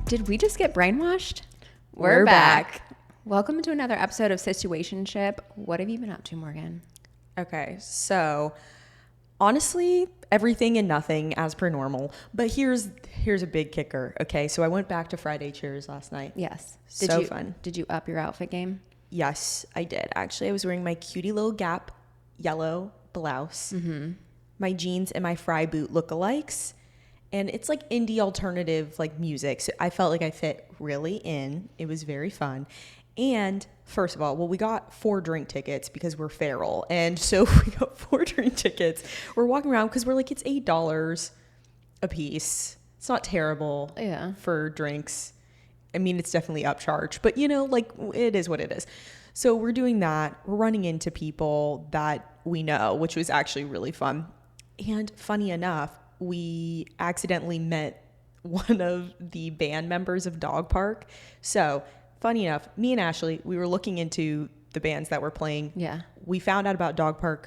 Did we just get brainwashed? We're back. Welcome to another episode of Situationship. What have you been up to, Morgan? Okay, so honestly, everything and nothing as per normal. But here's a big kicker. Okay, so I went back to Friday cheers last night. Yes. Fun. Did you up your outfit game? Yes, I did. Actually, I was wearing my cutie little Gap yellow blouse, my jeans, and my Fry boot lookalikes. And it's like indie alternative like music. So I felt like I fit really in. It was very fun. And first of all, we got 4 drink tickets because we're feral. And so we got 4 drink tickets. We're walking around because we're like, it's $8 a piece. It's not terrible for drinks. I mean, it's definitely upcharged, but you know, like it is what it is. So we're doing that. We're running into people that we know, which was actually really fun. And funny enough, we accidentally met one of the band members of Dogpark. So funny enough, me and Ashley, we were looking into the bands that were playing. Yeah. We found out about Dogpark,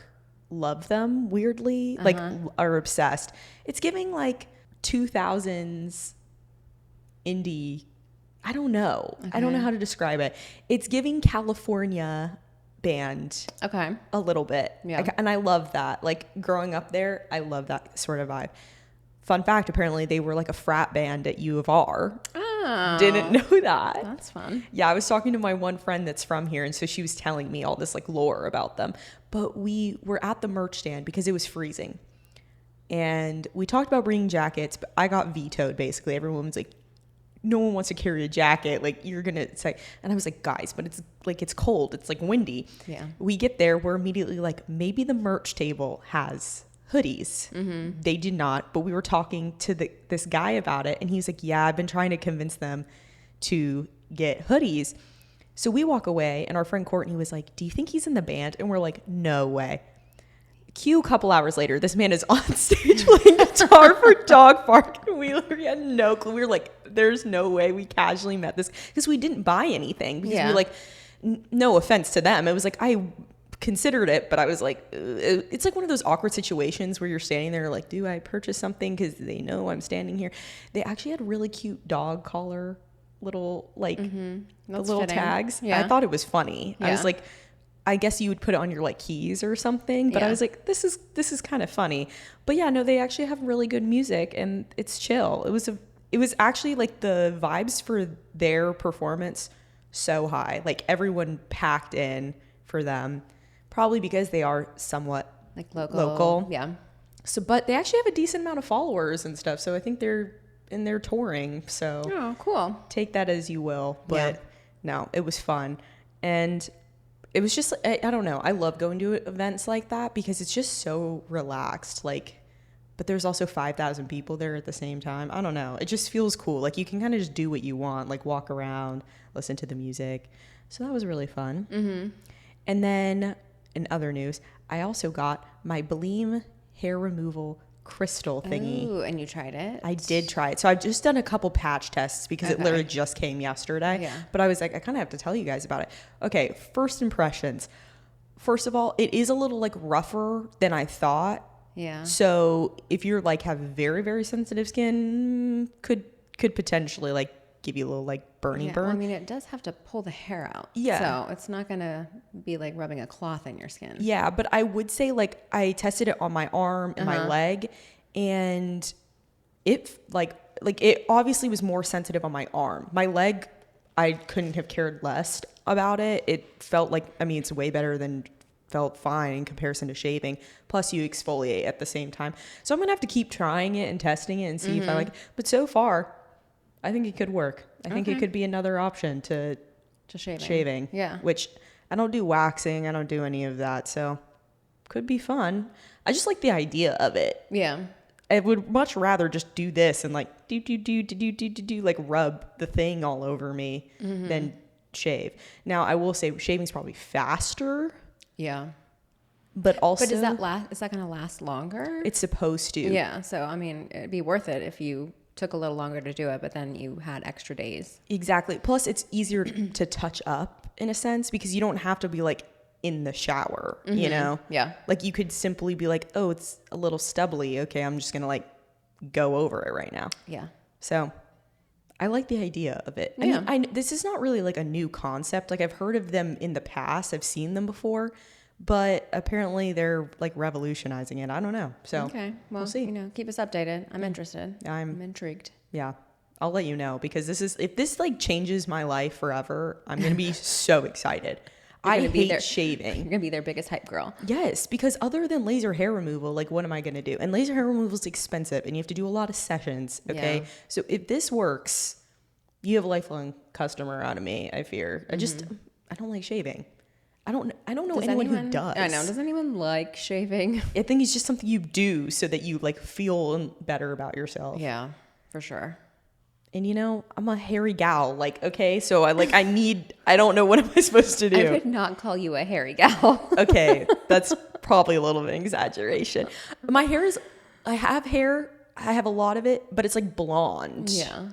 love them weirdly, like are obsessed. It's giving like 2000s indie. I don't know. Okay. I don't know how to describe it. It's giving California band a little bit. Yeah. And I love that. Like growing up there, I love that sort of vibe. Fun fact, apparently they were like a frat band at U of R. Oh. Didn't know that. That's fun. Yeah, I was talking to my one friend that's from here, and so she was telling me all this like lore about them. But we were at the merch stand because it was freezing. And we talked about bringing jackets, but I got vetoed basically. Everyone was like, no one wants to carry a jacket. Like you're going to say, and I was like, guys, but it's like, it's cold. It's like windy. Yeah. We get there. We're immediately like, maybe the merch table has hoodies. They did not, but we were talking to this guy about it. And he was like, yeah, I've been trying to convince them to get hoodies. So we walk away and our friend Courtney was like, do you think he's in the band? And we're like, no way. Cue a couple hours later, this man is on stage playing guitar for Dogpark. And we had no clue. We were like, there's no way we casually met this because we didn't buy anything because we were like, no offense to them. It was like, I considered it, but I was like, it's like one of those awkward situations where you're standing there like, do I purchase something because they know I'm standing here? They actually had really cute dog collar little like the little fitting tags. Yeah. I thought it was funny. I was like, I guess you would put it on your like keys or something, but I was like, this is kind of funny. But yeah, no, they actually have really good music and it's chill. It was actually like the vibes for their performance so high. Like everyone packed in for them, probably because they are somewhat like local. Yeah. So, but they actually have a decent amount of followers and stuff. So I think they're touring. So oh, cool. Take that as you will. But no, it was fun. And it was just, I don't know. I love going to events like that because it's just so relaxed. Like, but there's also 5,000 people there at the same time. I don't know. It just feels cool. Like you can kind of just do what you want, like walk around, listen to the music. So that was really fun. And then in other news, I also got my Bleem hair removal crystal thingy. Ooh, and you tried it? I did try it. So I've just done a couple patch tests because it literally just came yesterday. Yeah. But I was like, I kind of have to tell you guys about it. Okay, first impressions. First of all, it is a little like rougher than I thought. Yeah. So if you're like have very, very sensitive skin, could potentially like give you a little like burn. Well, I mean, it does have to pull the hair out. Yeah. So it's not going to be like rubbing a cloth in your skin. Yeah. But I would say like I tested it on my arm and my leg and it like it obviously was more sensitive on my arm. My leg, I couldn't have cared less about it. It felt like, I mean, it's way better than felt fine in comparison to shaving. Plus you exfoliate at the same time. So I'm going to have to keep trying it and testing it and see if I like it. But so far, I think it could work. I think it could be another option to shaving. Yeah. Which I don't do waxing. I don't do any of that. So could be fun. I just like the idea of it. Yeah. I would much rather just do this and like do like rub the thing all over me than shave. Now I will say shaving's probably faster. Yeah. But also, is that going to last longer? It's supposed to. Yeah. So I mean, it'd be worth it if you took a little longer to do it, but then you had extra days. Exactly. Plus it's easier to touch up in a sense because you don't have to be like in the shower, you know? Yeah. Like you could simply be like, oh, it's a little stubbly. Okay, I'm just going to like go over it right now. Yeah. So I like the idea of it. Yeah. I mean, this is not really like a new concept. Like I've heard of them in the past. I've seen them before, but apparently they're like revolutionizing it. I don't know. So okay. Well, we'll see. Keep us updated. I'm interested. I'm intrigued. Yeah. I'll let you know because if this like changes my life forever, I'm going to be so excited. I hate shaving. You're going to be their biggest hype girl. Yes, because other than laser hair removal, like what am I going to do? And laser hair removal is expensive and you have to do a lot of sessions. Okay. Yeah. So if this works, you have a lifelong customer out of me, I fear. I don't like shaving. I don't know anyone who does. I know. Does anyone like shaving? I think it's just something you do so that you like feel better about yourself. Yeah, for sure. And I'm a hairy gal, like, okay, so I don't know what am I supposed to do. I would not call you a hairy gal. Okay, that's probably a little bit of an exaggeration. My hair I have hair, I have a lot of it, but it's like blonde. Yeah.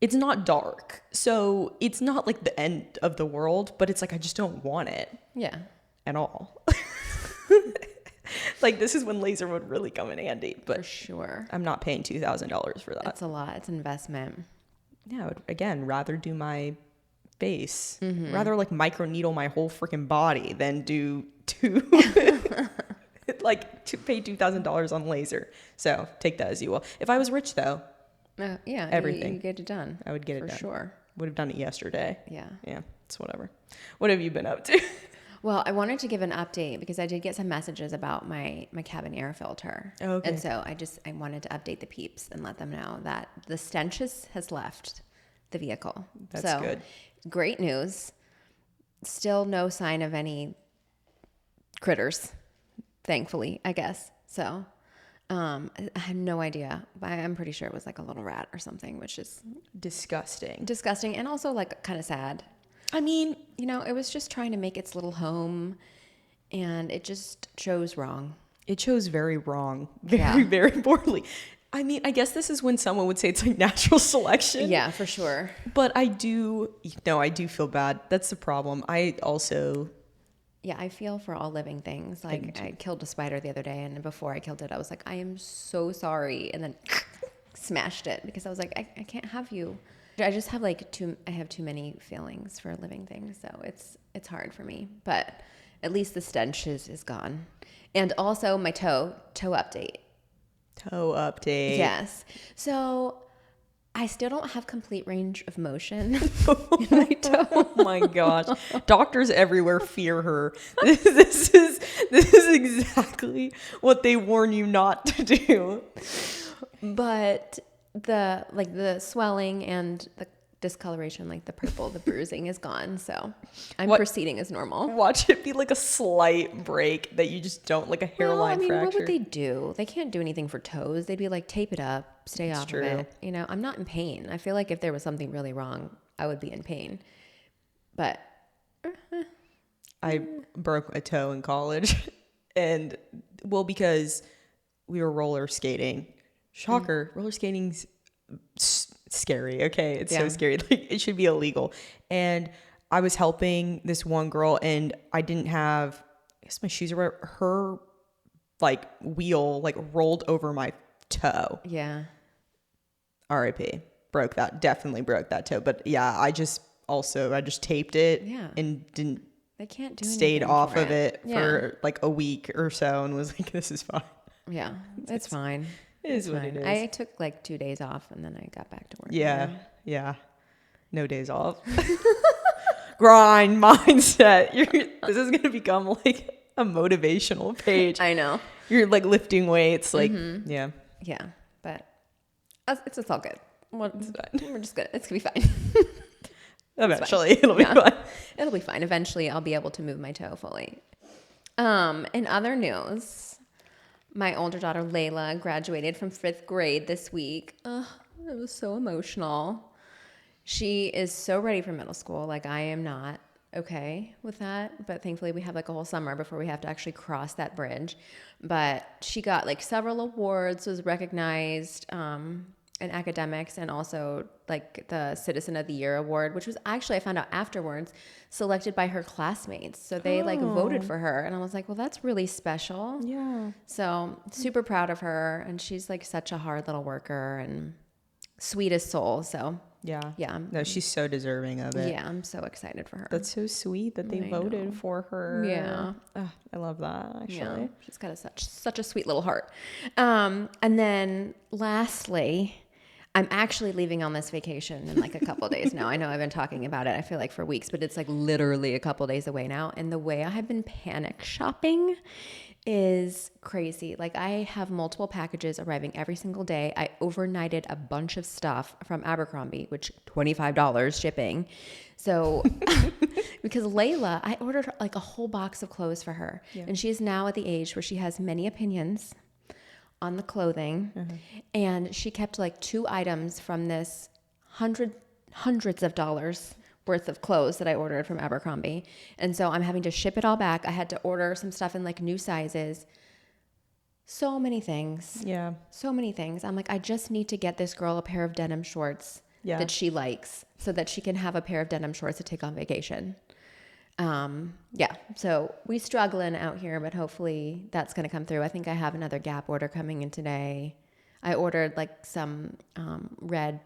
It's not dark, so it's not like the end of the world, but it's like I just don't want it. Yeah. At all. Like this is when laser would really come in handy, but for sure. I'm not paying $2,000 for that. That's a lot. It's an investment. Yeah, I would, again, rather do my face. Rather like microneedle my whole freaking body than do like to pay $2,000 on laser. So take that as you will. If I was rich though, yeah, everything you get it done. I would get it done. For sure. Would have done it yesterday. Yeah. Yeah, it's whatever. What have you been up to? Well, I wanted to give an update because I did get some messages about my cabin air filter. Oh, okay. And so I wanted to update the peeps and let them know that the stench has left the vehicle. That's good. Great news. Still no sign of any critters, thankfully, I guess. So I had no idea. I'm pretty sure it was like a little rat or something, which is disgusting. Disgusting and also like kind of sad. I mean, it was just trying to make its little home and it just chose wrong. It chose very wrong. Very poorly. I mean, I guess this is when someone would say it's like natural selection. Yeah, for sure. But I do feel bad. That's the problem. I feel for all living things. Like I killed a spider the other day and before I killed it, I was like, I am so sorry. And then smashed it because I was like, I can't have you. I just have too many feelings for living things, so it's hard for me. But at least the stench is gone. And also my toe update. Toe update. Yes. So I still don't have complete range of motion in my toe. Oh my gosh. Doctors everywhere fear her. This is exactly what they warn you not to do. But the swelling and the discoloration, like the purple, the bruising is gone. So I'm proceeding as normal. Watch it be like a slight break that you just don't, like a hairline fracture. What would they do? They can't do anything for toes. They'd be like, tape it up, stay off of it. I'm not in pain. I feel like if there was something really wrong, I would be in pain. But I broke a toe in college and because we were roller skating. Shocker, roller skating's scary. Okay, it's so scary. Like it should be illegal. And I was helping this one girl, and I didn't have. I guess my shoes were. Her like wheel like rolled over my toe. Yeah. R.I.P. Broke that. Definitely broke that toe. But yeah, I just taped it. Yeah. And didn't. They can't do anything. Stayed off of it for like a week or so, and was like, "This is fine." Yeah, it's fine. It is what it is. I took like 2 days off and then I got back to work. Yeah. No days off. Grind mindset. This is going to become like a motivational page. I know. You're like lifting weights. Like, yeah. Yeah. But it's all good. We're just good. It's going to be fine. Eventually it'll be fine. It'll be fine. Eventually I'll be able to move my toe fully. In other news, my older daughter, Layla, graduated from 5th grade this week. It was so emotional. She is so ready for middle school. Like, I am not okay with that. But thankfully, we have like a whole summer before we have to actually cross that bridge. But she got like several awards, was recognized in academics, and also like the Citizen of the Year award, which was actually, I found out afterwards, selected by her classmates. So they like voted for her, and I was like, well, that's really special. Yeah. So super proud of her, and she's like such a hard little worker and sweetest soul. So Yeah. yeah, No, she's so deserving of it. yeah, I'm so excited for her. That's so sweet that they voted for her. Yeah. Oh, I love that, actually. Yeah, she's got such a sweet little heart. And then lastly, I'm actually leaving on this vacation in like a couple days now. I know I've been talking about it, I feel like for weeks, but it's like literally a couple days away now. And the way I have been panic shopping is crazy. Like I have multiple packages arriving every single day. I overnighted a bunch of stuff from Abercrombie, which $25 shipping. So because Layla, I ordered like a whole box of clothes for her. Yeah. And she is now at the age where she has many opinions on the clothing. Mm-hmm. And she kept like 2 items from this hundreds of dollars worth of clothes that I ordered from Abercrombie. And so I'm having to ship it all back. I had to order some stuff in like new sizes. So many things. Yeah. So many things. I'm like, I just need to get this girl a pair of denim shorts that she likes so that she can have a pair of denim shorts to take on vacation. Yeah. So we struggling out here, but hopefully that's going to come through. I think I have another Gap order coming in today. I ordered like some red,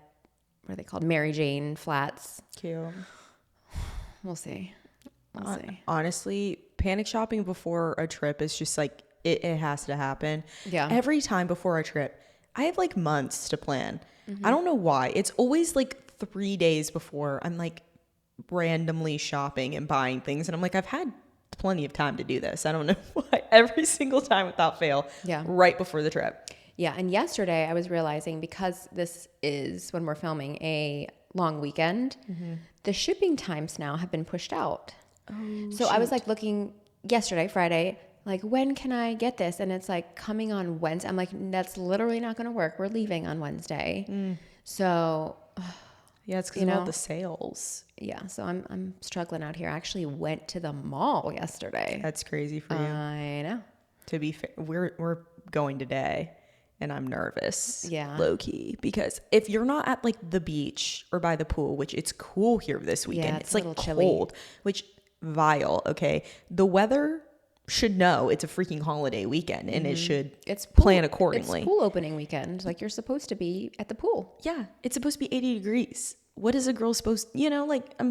what are they called? Mary Jane flats. Cute. We'll see. We'll see. Honestly, panic shopping before a trip is just like, it has to happen. Yeah. Every time before a trip, I have like months to plan. I don't know why. It's always like 3 days before I'm like randomly shopping and buying things. And I'm like, I've had plenty of time to do this. I don't know why. Every single time without fail. Yeah. Right before the trip. Yeah. And yesterday I was realizing, because this is when we're filming a long weekend, the shipping times now have been pushed out. Oh, so I was like looking yesterday, Friday, like, when can I get this? And it's like coming on Wednesday. I'm like, that's literally not going to work. We're leaving on Wednesday. So yeah, it's because of all the sales. Yeah. So I'm struggling out here. I actually went to the mall yesterday. That's crazy for you. I know. To be fair, we're going today. And I'm nervous, low key, because if you're not at like the beach or by the pool, which it's cool here this weekend, it's like cold, which vile. Okay. The weather should know it's a freaking holiday weekend and it should plan accordingly. It's pool opening weekend. Like you're supposed to be at the pool. Yeah. It's supposed to be 80 degrees. What is a girl supposed, like,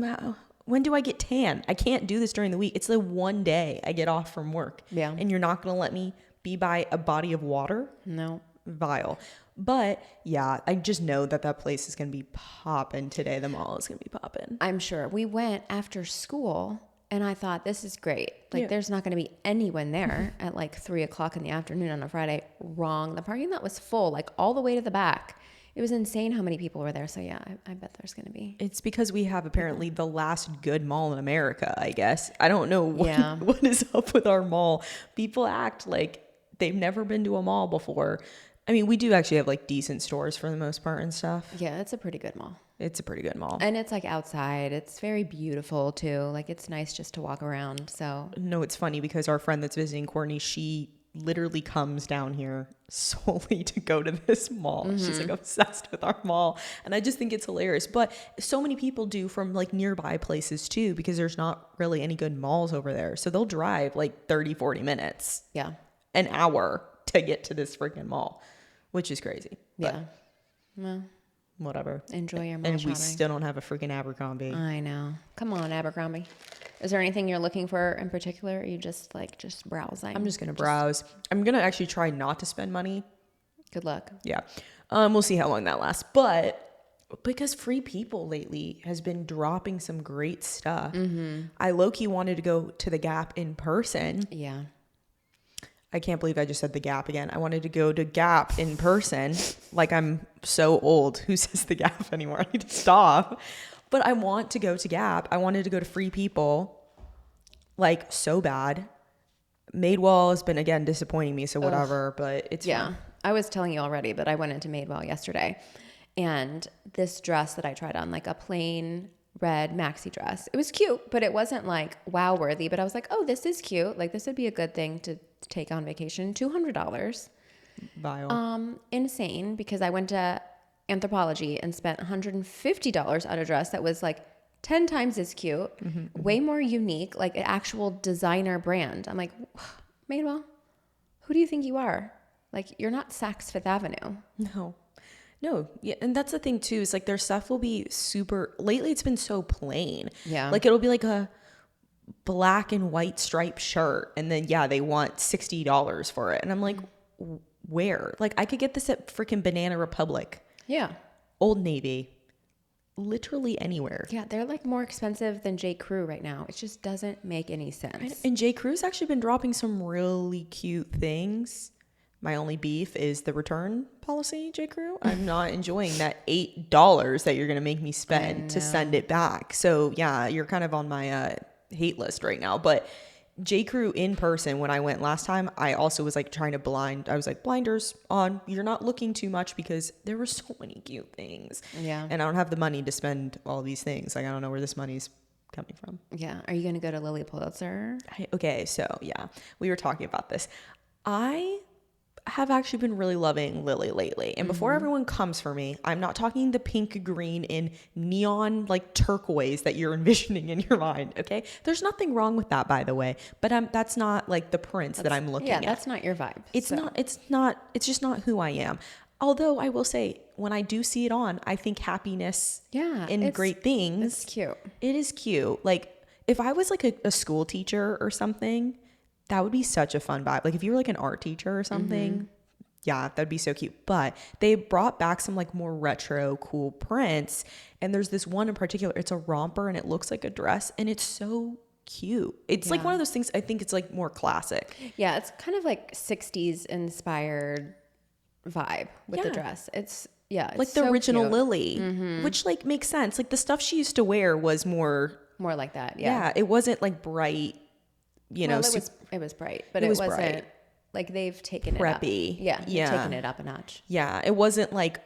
when do I get tan? I can't do this during the week. It's the one day I get off from work. Yeah. And you're not going to let me be by a body of water? No. Vile. But yeah, I just know that place is going to be popping today. The mall is going to be popping. I'm sure. We went after school and I thought, this is great. Like there's not going to be anyone there at like 3:00 in the afternoon on a Friday. Wrong. The parking lot was full, like all the way to the back. It was insane how many people were there. So yeah, I bet there's going to be. It's because we have apparently the last good mall in America, I guess. I don't know what is up with our mall. People act like they've never been to a mall before. I mean, we do actually have like decent stores for the most part and stuff. Yeah, it's a pretty good mall. It's a pretty good mall. And it's like outside. It's very beautiful too. Like it's nice just to walk around. So no, it's funny because our friend that's visiting, Courtney, she literally comes down here solely to go to this mall. She's like obsessed with our mall. And I just think it's hilarious. But so many people do from like nearby places too, because there's not really any good malls over there. So they'll drive like 30, 40 minutes. Yeah. An hour to get to this freaking mall, which is crazy. Yeah. Well, whatever. Enjoy your mall and shopping. We still don't have a freaking Abercrombie. I know. Come on, Abercrombie. Is there anything you're looking for in particular? Or are you just browsing? I'm just going to browse. I'm going to actually try not to spend money. Good luck. Yeah. We'll see how long that lasts. But because Free People lately has been dropping some great stuff. I low-key wanted to go to the Gap in person. Yeah. I can't believe I just said the Gap again. I wanted to go to Gap in person. Like I'm so old. Who says the Gap anymore? I need to stop. But I want to go to Gap. I wanted to go to Free People. Like so bad. Madewell has been again disappointing me. So whatever. But it's fun. I was telling you already, but I went into Madewell yesterday. And this dress that I tried on, like a plain red maxi dress. It was cute, but it wasn't like wow worthy. But I was like, oh, this is cute. Like this would be a good thing to take on vacation. $200. Vile. Insane, because I went to Anthropologie and spent $150 on a dress that was like 10 times as cute, way more unique, like an actual designer brand. I'm like, Madewell, who do you think you are? Like, you're not Saks Fifth Avenue. No. Yeah, and that's the thing too, is like their stuff will be super, lately it's been so plain. Yeah. Like it'll be like a black and white striped shirt, and then they want $60 for it. And I'm like, where? Like I could get this at freaking Banana Republic. Yeah. Old Navy. Literally anywhere. Yeah, they're like more expensive than J. Crew right now. It just doesn't make any sense. And J. Crew's actually been dropping some really cute things. My only beef is the return policy, J. Crew. I'm not enjoying that $8 that you're going to make me spend to send it back. So yeah, you're kind of on my hate list right now. But J. Crew in person, when I went last time, I also was like trying to I was like, blinders on. You're not looking too much because there were so many cute things. Yeah. And I don't have the money to spend all these things. Like I don't know where this money's coming from. Yeah. Are you going to go to Lily Pulitzer? Okay, so yeah, we were talking about this. I have actually been really loving Lily lately. And before everyone comes for me, I'm not talking the pink, green, and neon like turquoise that you're envisioning in your mind. Okay. There's nothing wrong with that, by the way, but that's not like the prints that I'm looking at. Yeah, that's not your vibe. It's just not who I am. Although I will say, when I do see it on, I think happiness and great things. It's cute. It is cute. Like if I was like a school teacher or something, that would be such a fun vibe. Like if you were like an art teacher or something, that'd be so cute. But they brought back some like more retro cool prints. And there's this one in particular, it's a romper and it looks like a dress and it's so cute. It's like one of those things, I think it's like more classic. Yeah, it's kind of like 60s inspired vibe with the dress. It's like the so original cute. Lily, which like makes sense. Like the stuff she used to wear was more like that. Yeah, it wasn't like bright, it was bright, but it wasn't bright. Like they've taken preppy. It up. Yeah, they've taken it up a notch. Yeah, it wasn't like,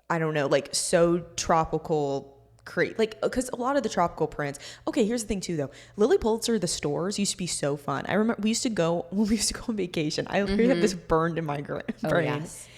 I don't know, like so tropical. Like, because a lot of the tropical prints. Okay, here's the thing too, though. Lily Pulitzer, the stores used to be so fun. I remember when we used to go on vacation. I literally have this burned in my brain. Oh, yes.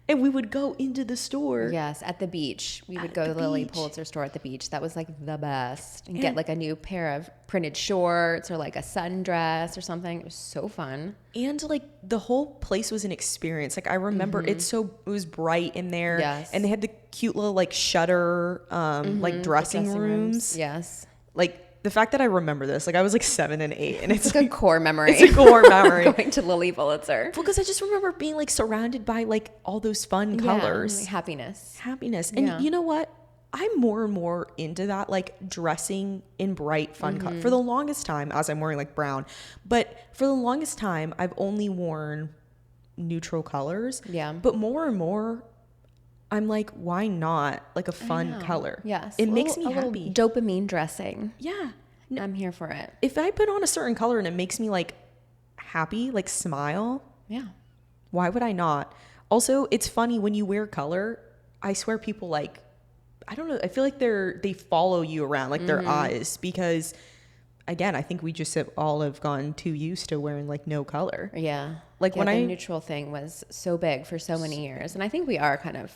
And we would go into the store. Yes, at the beach. We would go to the Lily Pulitzer store at the beach. That was like the best. And get like a new pair of printed shorts or like a sundress or something. It was so fun. And like the whole place was an experience. Like I remember it was bright in there. Yes. And they had the cute little like shutter like dressing rooms. Yes. Like the fact that I remember this, like I was like 7 and 8 and it's like a core memory. It's a core memory. Going to Lily Pulitzer. Well, because I just remember being like surrounded by like all those fun colors. Like happiness. And you know what? I'm more and more into that, like dressing in bright, fun colors. For the longest time, as I'm wearing like brown, but for the longest time, I've only worn neutral colors. Yeah. But more and more, I'm like, why not like a fun color? Yes. It makes me happy. Dopamine dressing. Yeah. I'm here for it. If I put on a certain color and it makes me like happy, like smile. Yeah. Why would I not? Also, it's funny when you wear color, I swear people like, I don't know. I feel like they follow you around, like their eyes, because again, I think we just all have gotten too used to wearing like no color. Yeah. Like when the neutral thing was so big for so many years. And I think we are kind of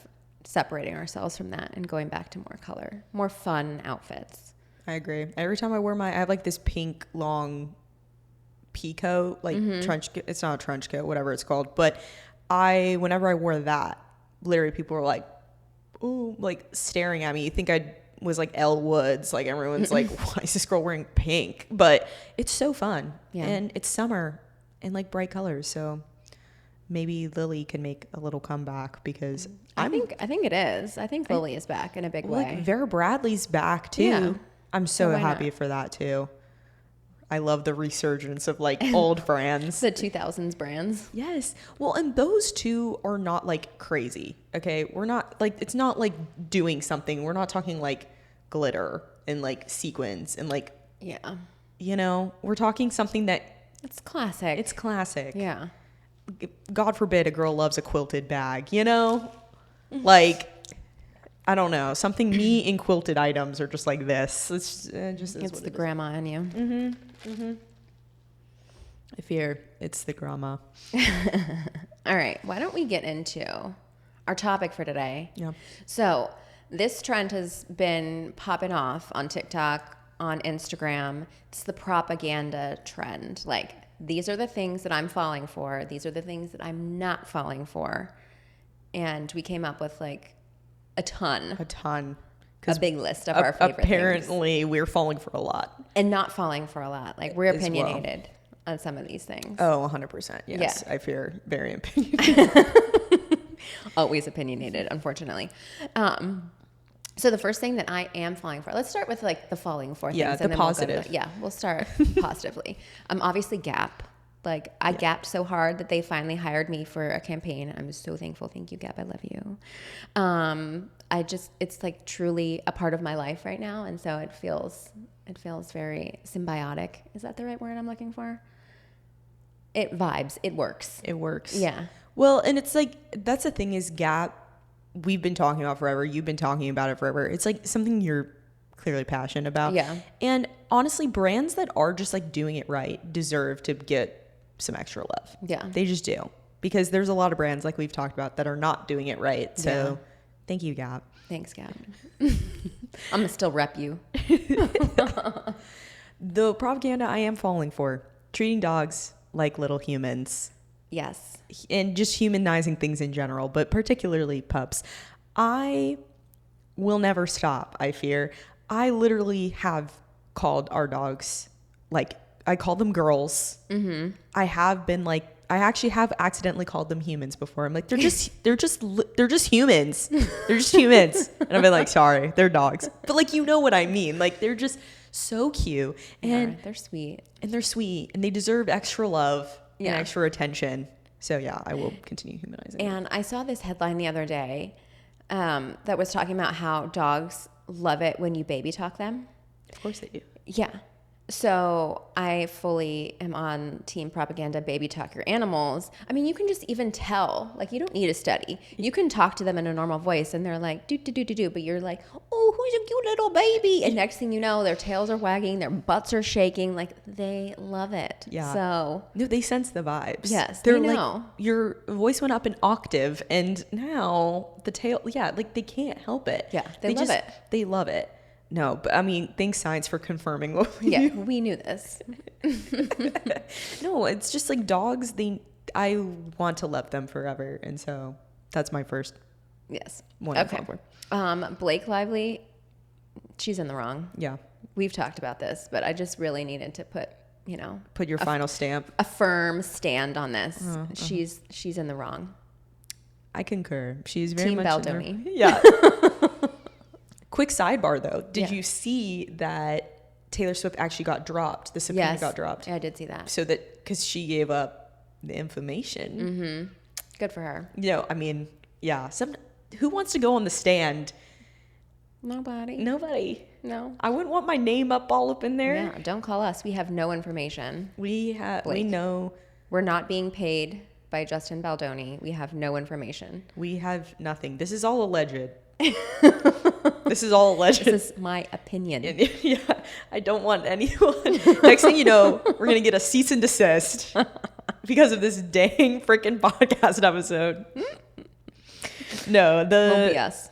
separating ourselves from that and going back to more color, more fun outfits. I agree. Every time I have like this pink long pea coat, like trench coat. It's not a trench coat, whatever it's called. But whenever I wore that, literally people were like, ooh, like staring at me. You think I was like Elle Woods. Like everyone's like, why is this girl wearing pink? But it's so fun. Yeah. And it's summer and like bright colors. So maybe Lily can make a little comeback because I think it is. I think Lily is back in a big way. Like Vera Bradley's back too. Yeah. I'm so happy for that too. I love the resurgence of like old brands. The 2000s brands. Yes. Well, and those two are not like crazy. Okay. We're not like, it's not like doing something. We're not talking like glitter and like sequins and like, we're talking something that it's classic. It's classic. Yeah. God forbid a girl loves a quilted bag, like, I don't know, something me in quilted items are just like this. It's the grandma in you. I fear it's the grandma. All right. Why don't we get into our topic for today. Yeah. So this trend has been popping off on TikTok, on Instagram. It's the propaganda trend. Like, these are the things that I'm falling for. These are the things that I'm not falling for. And we came up with like a ton. A big list of our favorite apparently, we're falling for a lot. And not falling for a lot. Like, we're As opinionated on some of these things. Oh, 100%. Yes. Yeah. I fear very opinionated. Always opinionated, unfortunately. So the first thing that I am falling for, let's start with like the falling for things. Yeah, and the then positive. We'll start positively. Obviously Gap. Like, I gapped so hard that they finally hired me for a campaign. I'm so thankful. Thank you, Gap. I love you. It's like truly a part of my life right now. And so it feels very symbiotic. Is that the right word I'm looking for? It vibes. It works. It works. Yeah. Well, and it's like, that's the thing is Gap, we've been talking about forever. You've been talking about it forever. It's like something you're clearly passionate about. Yeah. And honestly, brands that are just like doing it right deserve to get some extra love. Yeah. They just do. Because there's a lot of brands like we've talked about that are not doing it right. So thank you, Gap. Thanks, Gap. I'm going to still rep you. The propaganda I am falling for, treating dogs like little humans. Yes. And just humanizing things in general, but particularly pups. I will never stop, I fear. I literally have called our dogs, like, I call them girls. Mm-hmm. I actually have accidentally called them humans before. I'm like, they're just humans. They're just humans. And I've been like, sorry, they're dogs. But like, you know what I mean? Like, they're just so cute. And they're sweet. And they're sweet. And they deserve extra love and extra attention. So yeah, I will continue humanizing. And I saw this headline the other day that was talking about how dogs love it when you baby talk them. Of course they do. Yeah. So I fully am on team propaganda, baby talk your animals. I mean, you can just even tell, like, you don't need a study. You can talk to them in a normal voice and they're like, do, but you're like, oh, who's a cute little baby? And next thing you know, their tails are wagging, their butts are shaking. Like, they love it. Yeah. So. No, they sense the vibes. Yes, They're they like, know. your voice went up an octave and now the tail, like they can't help it. Yeah, they love it. They love it. No, but I mean, thanks science for confirming what we knew. Yeah, we knew this. No, it's just like dogs, I want to love them forever. And so that's my first one. Okay. Blake Lively, she's in the wrong. Yeah. We've talked about this, but I just really needed to put your final stamp. A firm stand on this. She's in the wrong. I concur. She's very Team much Baldoni. Yeah. Quick sidebar though. Did you see that Taylor Swift actually got dropped? The subpoena got dropped. Yeah, I did see that. So because she gave up the information. Mm-hmm. Good for her. I mean, yeah. Who wants to go on the stand? Nobody. No. I wouldn't want my name all up in there. Yeah, don't call us. We have no information. We know. We're not being paid by Justin Baldoni. We have no information. We have nothing. This is all alleged. This is all alleged. This is my opinion. Yeah, I don't want anyone. Next thing you know, we're going to get a cease and desist because of this dang freaking podcast episode. No, Won't be us.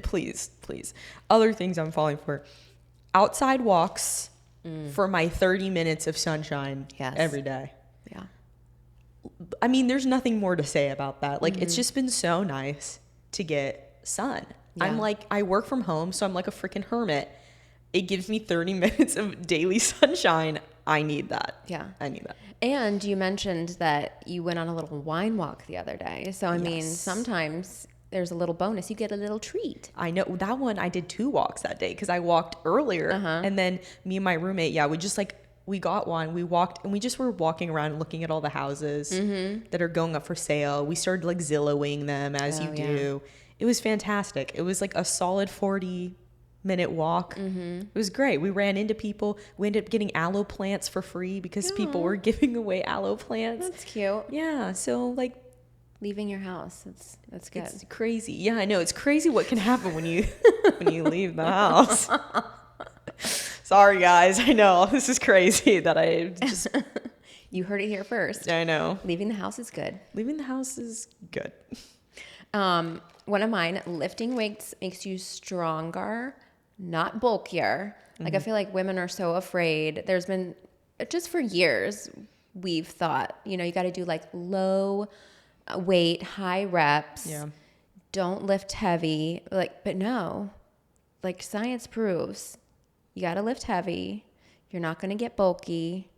Please. Other things I'm falling for. Outside walks for my 30 minutes of sunshine every day. Yeah. I mean, there's nothing more to say about that. Like, it's just been so nice to get sun. Yeah. I'm like, I work from home, so I'm like a freaking hermit. It gives me 30 minutes of daily sunshine. I need that. Yeah. I need that. And you mentioned that you went on a little wine walk the other day. So, I mean, sometimes there's a little bonus. You get a little treat. I know. That one, I did 2 walks that day because I walked earlier. And then me and my roommate, we just we got one. We walked and we just were walking around looking at all the houses that are going up for sale. We started like Zillowing them as you do. Yeah. It was fantastic. It was like a solid 40-minute walk. It was great. We ran into people. We ended up getting aloe plants for free because people were giving away aloe plants. That's cute. Yeah. So like leaving your house. That's good. It's crazy. Yeah, I know. It's crazy what can happen when you leave the house. Sorry guys. I know. This is crazy that I just You heard it here first. I know. Leaving the house is good. Leaving the house is good. One of mine, lifting weights makes you stronger, not bulkier. Like I feel like women are so afraid. There's been, just for years, we've thought, you got to do like low weight, high reps. Yeah. Don't lift heavy. But no, like science proves you got to lift heavy. You're not going to get bulky.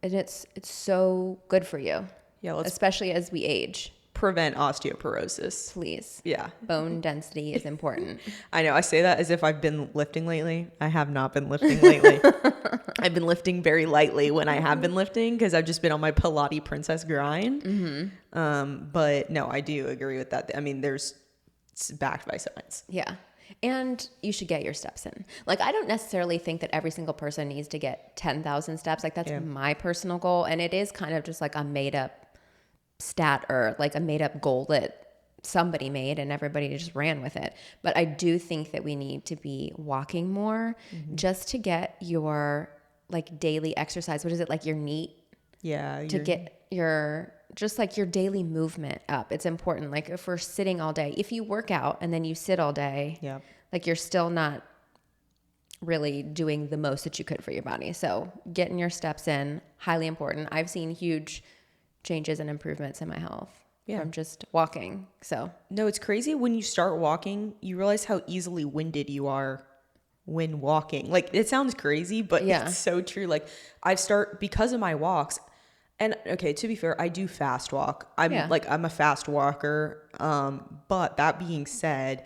And it's so good for you. Yeah. Let's especially as we age. prevent osteoporosis. Please. Yeah. Bone density is important. I know. I say that as if I've been lifting lately. I have not been lifting lately. I've been lifting very lightly when I have been lifting because I've just been on my Pilates princess grind. But no, I do agree with that. I mean, it's backed by science. Yeah. And you should get your steps in. Like, I don't necessarily think that every single person needs to get 10,000 steps. Like, that's my personal goal. And it is kind of just like a made up stat or like a made up goal that somebody made and everybody just ran with it. But I do think that we need to be walking more just to get your like daily exercise. What is it? Like your NEAT? Yeah. To get your, just like your daily movement up. It's important. Like if we're sitting all day, if you work out and then you sit all day, like you're still not really doing the most that you could for your body. So getting your steps in, highly important. I've seen huge changes and improvements in my health from just walking. So no, it's crazy when you start walking, you realize how easily winded you are when walking. Like it sounds crazy, but it's so true. Like because of my walks, and okay, to be fair, I do fast walk. I'm a fast walker. But that being said,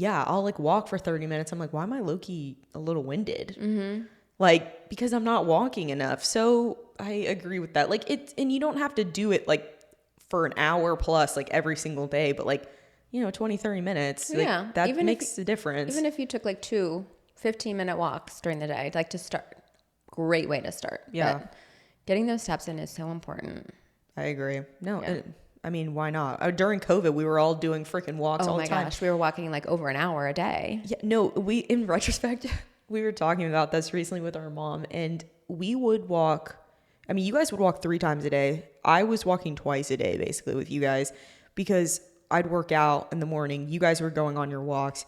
I'll like walk for 30 minutes. I'm like, why am I low-key a little winded? Like, because I'm not walking enough. So I agree with that. Like and you don't have to do it like for an hour plus, like every single day, but like, 20, 30 minutes, like, that even makes a difference. Even if you took like 2 15-minute walks during the day, like to start, great way to start. Yeah. But getting those steps in is so important. I agree. No, I mean, why not? During COVID, we were all doing freaking walks all the time. Oh my gosh, we were walking like over an hour a day. Yeah, no, in retrospect, we were talking about this recently with our mom, and we would walk. I mean, you guys would walk 3 times a day. I was walking twice a day, basically, with you guys, because I'd work out in the morning. You guys were going on your walks.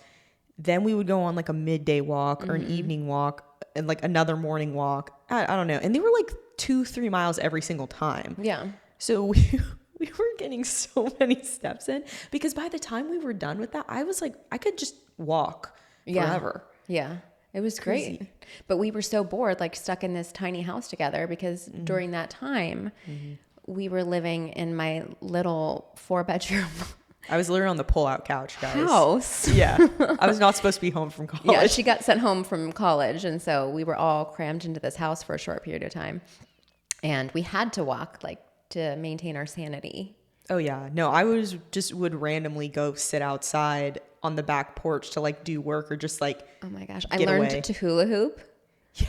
Then we would go on like a midday walk or an evening walk and like another morning walk. I don't know. And they were like 2-3 miles every single time. Yeah. So we were getting so many steps in because by the time we were done with that, I was like, I could just walk forever. Yeah. It was great. Crazy. But we were so bored, like stuck in this tiny house together because during that time, we were living in my little 4-bedroom I was literally on the pull-out couch, guys. House. Yeah. I was not supposed to be home from college. Yeah, she got sent home from college. And so we were all crammed into this house for a short period of time. And we had to walk, like, to maintain our sanity. Oh, yeah. No, I would randomly go sit outside on the back porch to, like, do work or just, like, oh, my gosh. I learned to hula hoop.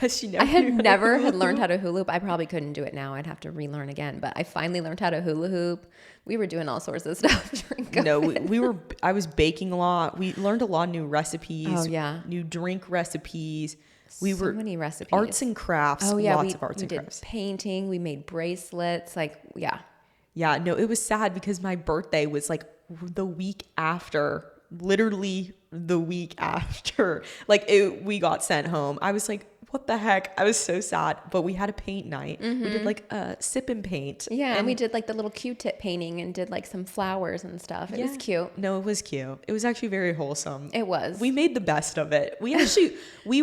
Yes, I had never learned how to hula hoop. I probably couldn't do it now. I'd have to relearn again. But I finally learned how to hula hoop. We were doing all sorts of stuff during COVID. No, I was baking a lot. We learned a lot of new recipes. Oh, yeah. New drink recipes. So many recipes. Arts and crafts. Oh, yeah. Lots of arts and crafts. We did painting. We made bracelets. Like, yeah. Yeah, no, it was sad because my birthday was like the week after. Literally the week after. Like, we got sent home. I was like, what the heck? I was so sad. But we had a paint night. We did like a sip and paint. Yeah, and we did like the little Q-tip painting and did like some flowers and stuff. It was cute. No, it was cute. It was actually very wholesome. It was. We made the best of it. We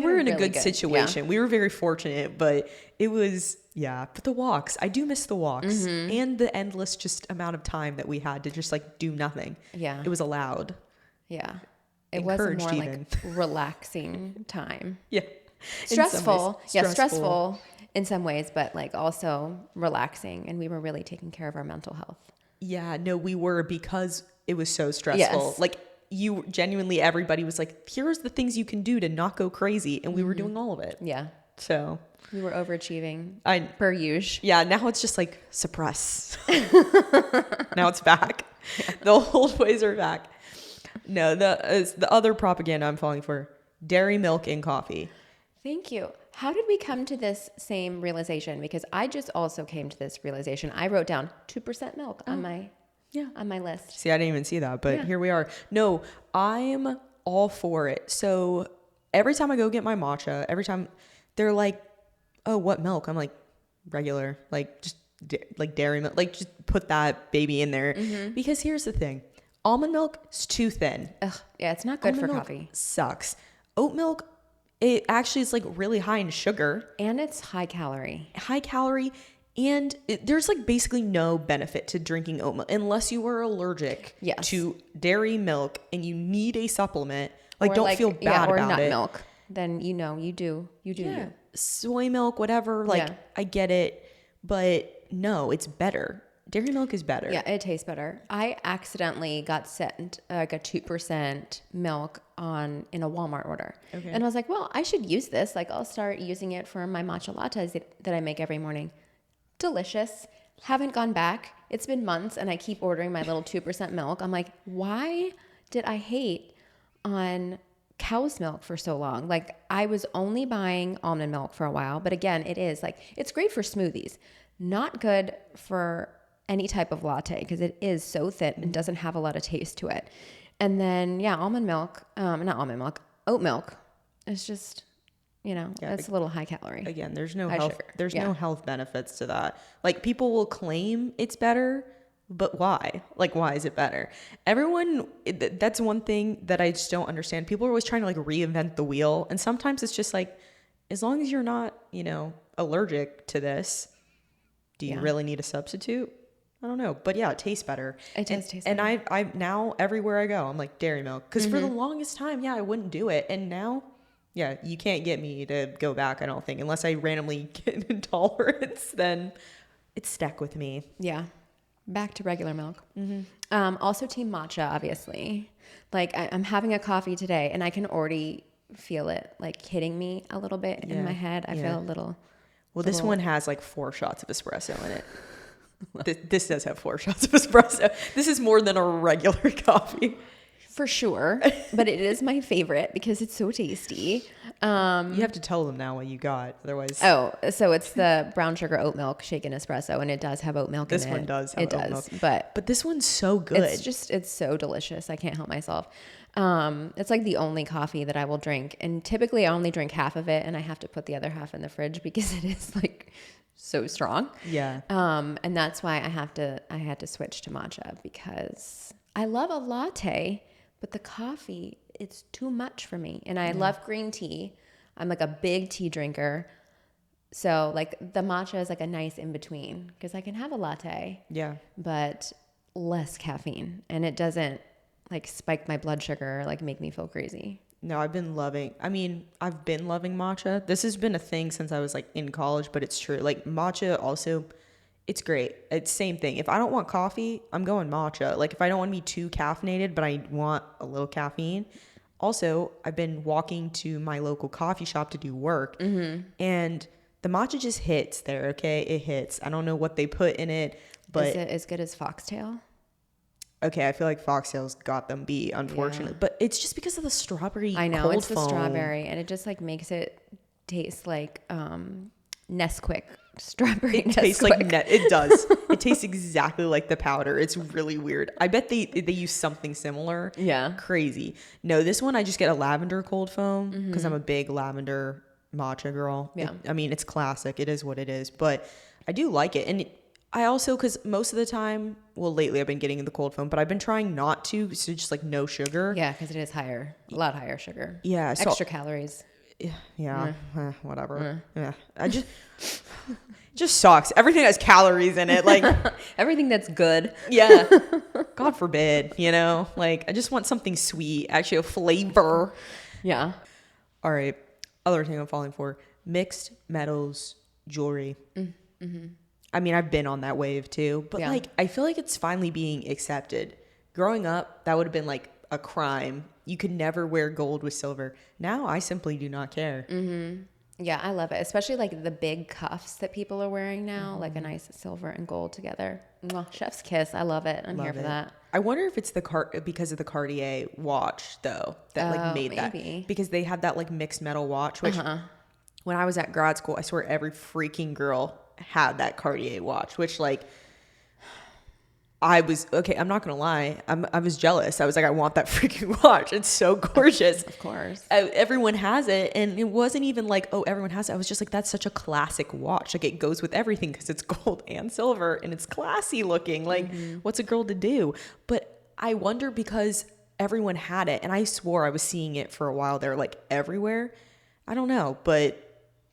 were in a good situation. Yeah. We were very fortunate, but it was, but the walks, I do miss the walks and the endless just amount of time that we had to just like do nothing. Yeah. It was allowed. Yeah. It was a more like relaxing time. Yeah. Stressful. Stressful in some ways, but like also relaxing. And we were really taking care of our mental health. Yeah, no, we were because it was so stressful. Yes. Like everybody was like, here's the things you can do to not go crazy. And we were doing all of it. Yeah. So we were overachieving per usual. Yeah. Now it's just like suppress. Now it's back. Yeah. The old ways are back. No, the other propaganda I'm falling for, dairy milk in coffee. Thank you. How did we come to this same realization? Because I just also came to this realization. I wrote down 2% milk on my on my list. See, I didn't even see that, but here we are. No, I'm all for it. So every time I go get my matcha, every time they're like, oh, what milk? I'm like, regular, like just like dairy milk, like just put that baby in there. Because here's the thing. Almond milk is too thin. Ugh, yeah, it's not good Almond for milk coffee. sucks. Oat milk, it actually is like really high in sugar. And it's high calorie. And there's like basically no benefit to drinking oat milk unless you are allergic to dairy milk and you need a supplement. Like, don't feel bad or about nut it. milk. Then you do you. Soy milk, whatever. Like, I get it, but no, it's better. Dairy milk is better. Yeah, it tastes better. I accidentally got sent like a 2% milk in a Walmart order. Okay. And I was like, well, I should use this. Like, I'll start using it for my matcha lattes that I make every morning. Delicious. Haven't gone back. It's been months and I keep ordering my little 2% milk. I'm like, why did I hate on cow's milk for so long? Like, I was only buying almond milk for a while, but again, it's great for smoothies. Not good for any type of latte because it is so thin and doesn't have a lot of taste to it. And then, oat milk is just, it's a little high calorie. Again, there's no high health. sugar. There's no health benefits to that. Like, people will claim it's better, but why? Like, why is it better? That's one thing that I just don't understand. People are always trying to like reinvent the wheel, and sometimes it's just like, as long as you're not, allergic to this, do you really need a substitute? I don't know, but yeah, it tastes better. It does taste better. And I now everywhere I go, I'm like dairy milk, because for the longest time, I wouldn't do it, and now, you can't get me to go back. I don't think, unless I randomly get an intolerance, then it's stuck with me. Yeah, back to regular milk. Also, team matcha, obviously. Like, I'm having a coffee today, and I can already feel it like hitting me a little bit in my head. I feel a little. Well, this one has like 4 shots of espresso in it. This does have 4 shots of espresso. This is more than a regular coffee. For sure. But it is my favorite because it's so tasty. You have to tell them now what you got. Otherwise. Oh, so it's the brown sugar oat milk shaken espresso, and it does have oat milk in it. This one does have oat milk. But this one's so good. It's so delicious. I can't help myself. It's like the only coffee that I will drink. And typically I only drink half of it, and I have to put the other half in the fridge because it is like so strong. Yeah. And that's why I had to switch to matcha, because I love a latte, but the coffee, it's too much for me. And I love green tea. I'm like a big tea drinker. So like the matcha is like a nice in between, because I can have a latte. Yeah. But less caffeine, and it doesn't like spike my blood sugar or like make me feel crazy. No, I've been loving matcha. This has been a thing since I was like in college, but it's true. Like matcha also, it's great. It's same thing. If I don't want coffee, I'm going matcha. Like if I don't want to be too caffeinated, but I want a little caffeine. Also, I've been walking to my local coffee shop to do work, and the matcha just hits there. Okay, it hits. I don't know what they put in it, but is it as good as Foxtail? Okay, I feel like Foxtail's got them beat, unfortunately. Yeah. But it's just because of the strawberry I know, cold it's foam. The strawberry, and it just like makes it taste like Nesquik strawberry. It tastes like it does. It tastes exactly like the powder. It's really weird. I bet they use something similar. Yeah. Crazy. No, this one I just get a lavender cold foam because I'm a big lavender matcha girl. Yeah. It's classic. It is what it is. But I do like it. And I also, because most of the time, well, lately I've been getting the cold foam, but I've been trying not to, so just like no sugar. Yeah, because it is a lot higher sugar. Yeah. Extra calories. Yeah. Whatever. Yeah. I just sucks. Everything has calories in it. Like everything that's good. Yeah. God forbid, like I just want something sweet, actually a flavor. Yeah. All right. Other thing I'm falling for, mixed metals jewelry. Mm-hmm. I've been on that wave too, but like, I feel like it's finally being accepted. Growing up, that would have been like a crime. You could never wear gold with silver. Now I simply do not care. Mm-hmm. Yeah, I love it. Especially like the big cuffs that people are wearing now, like a nice silver and gold together. Mwah, chef's kiss. I love it. I'm here for that. I wonder if it's because of the Cartier watch though, that like made maybe. That, because they had that like mixed metal watch, which when I was at grad school, I swear every freaking girl had that Cartier watch, which like I'm not gonna lie, I was jealous. I was like, I want that freaking watch. It's so gorgeous. Of course. Everyone has it, and it wasn't even like, oh, everyone has it. I was just like, that's such a classic watch. Like, it goes with everything because it's gold and silver and it's classy looking. Like, what's a girl to do? But I wonder, because everyone had it, and I swore I was seeing it for a while there, like everywhere. I don't know, but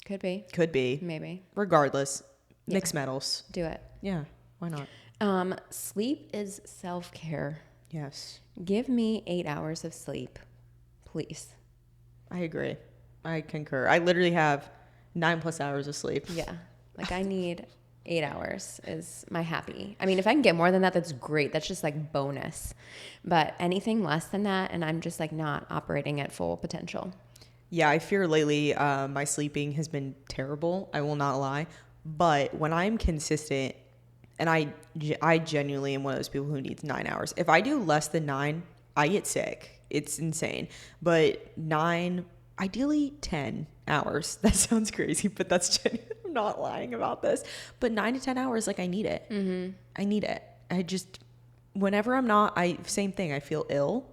Could be. Maybe. Regardless, mixed metals. Do it. Yeah, why not? Sleep is self-care. Yes. Give me 8 hours of sleep, please. I agree. I concur. I literally have 9+ hours of sleep. Yeah. Like, I need 8 hours is my happy. I mean, if I can get more than that, that's great. That's just like bonus. But anything less than that, and I'm just like not operating at full potential. Yeah, I fear lately my sleeping has been terrible. I will not lie. But when I'm consistent, and I genuinely am one of those people who needs 9 hours. If I do less than 9, I get sick. It's insane. But 9, ideally 10 hours. That sounds crazy, but that's genuine. I'm not lying about this. But 9 to 10 hours, like, I need it. I need it. I just, whenever I'm not, same thing. I feel ill,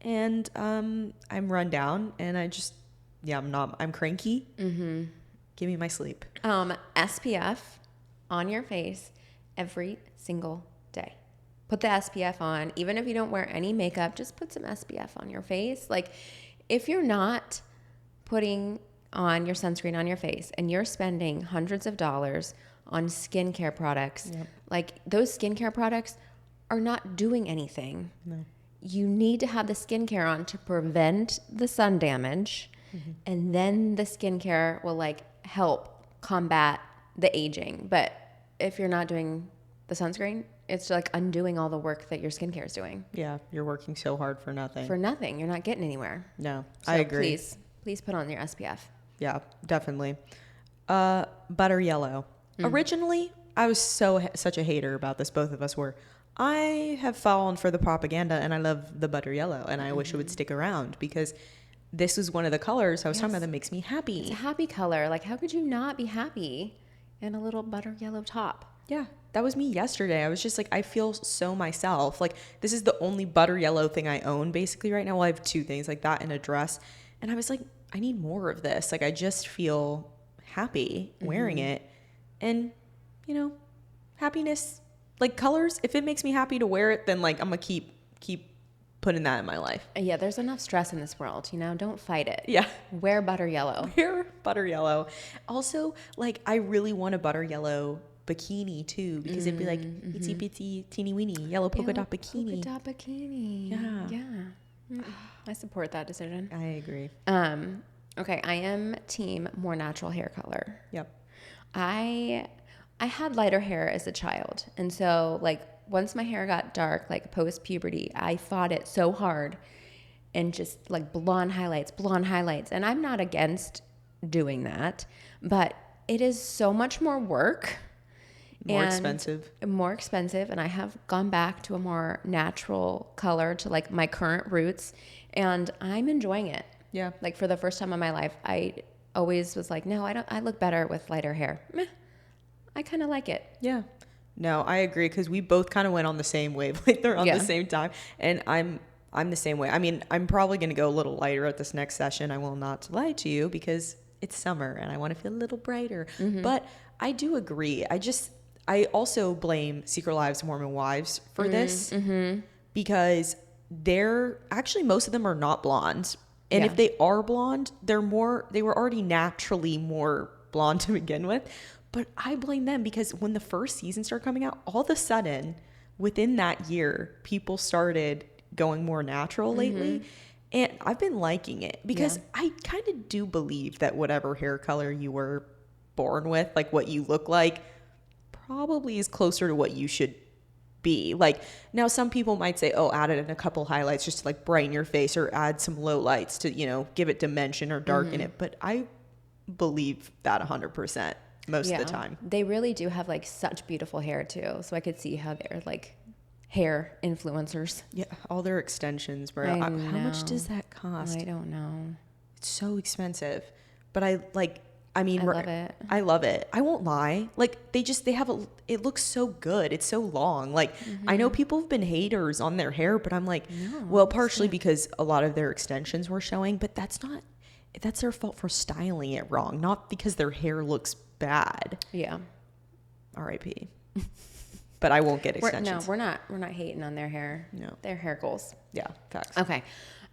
and I'm run down, and I'm cranky. Give me my sleep. SPF on your face every single day. Put the SPF on. Even if you don't wear any makeup, just put some SPF on your face. Like, if you're not putting on your sunscreen on your face and you're spending hundreds of dollars on skincare products, like, those skincare products are not doing anything. No. You need to have the skincare on to prevent the sun damage, and then the skincare will like help combat the aging. But if you're not doing the sunscreen, it's like undoing all the work that your skincare is doing. Yeah, you're working so hard for nothing. For nothing. You're not getting anywhere. No, So I agree. Please put on your SPF. Yeah, definitely. Butter yellow. Originally, I was such a hater about this. Both of us were. I have fallen for the propaganda, and I love the butter yellow, and I wish it would stick around, because this is one of the colors I was talking about that makes me happy. It's a happy color. Like, how could you not be happy in a little butter yellow top? Yeah, that was me yesterday. I was just like, I feel so myself. Like, this is the only butter yellow thing I own basically right now. Well, I have 2 things, like that and a dress. And I was like, I need more of this. Like, I just feel happy wearing it. And, happiness, like, colors, if it makes me happy to wear it, then like I'm going to keep putting that in my life. Yeah, there's enough stress in this world, don't fight it. Yeah. Wear butter yellow. Wear butter yellow. Also, like, I really want a butter yellow bikini too, because it'd be like itsy bitsy teeny weeny yellow polka dot bikini. Polka dot bikini. Yeah. I support that decision. I agree. Okay, I am team more natural hair color. Yep. I had lighter hair as a child, and so like once my hair got dark, like post puberty, I fought it so hard, and just like blonde highlights, and I'm not against doing that, but it is so much more work. More expensive, and I have gone back to a more natural color, to like my current roots, and I'm enjoying it. Yeah. Like, for the first time in my life, I always was like, no, I look better with lighter hair. Meh. I kind of like it. Yeah. No, I agree, because we both kind of went on the same wavelength or on the same time, and I'm the same way. I mean, I'm probably going to go a little lighter at this next session. I will not lie to you, because it's summer and I want to feel a little brighter. But I do agree. I also blame Secret Lives Mormon Wives for this, because most of them are not blonde. And if they are blonde, they were already naturally more blonde to begin with. But I blame them, because when the first season started coming out, all of a sudden within that year, people started going more natural lately. And I've been liking it, because I kind of do believe that whatever hair color you were born with, like what you look like, probably is closer to what you should be. Like, now some people might say, oh, add it in a couple highlights just to like brighten your face, or add some low lights to, give it dimension or darken it. But I believe that 100% most of the time. They really do have like such beautiful hair too. So I could see how they're like hair influencers. Yeah. All their extensions, bro. How much does that cost? I don't know. It's so expensive. But I mean, I love it. I love it. I won't lie. Like they have it looks so good. It's so long. Like I know people have been haters on their hair, but I'm like, well, partially because a lot of their extensions were showing, but that's their fault for styling it wrong, not because their hair looks bad. Yeah. R.I.P. But I won't get extensions. We're not hating on their hair. No. Their hair goals. Yeah, facts. Okay.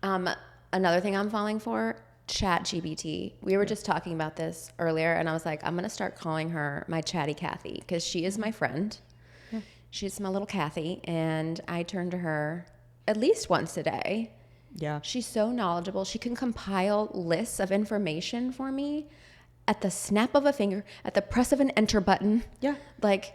Another thing I'm falling for, ChatGPT. We were just talking about this earlier, and I was like, I'm going to start calling her my Chatty Cathy because she is my friend. Yeah. She's my little Cathy, and I turn to her at least once a day. Yeah. She's so knowledgeable. She can compile lists of information for me at the snap of a finger, at the press of an enter button. Yeah. Like,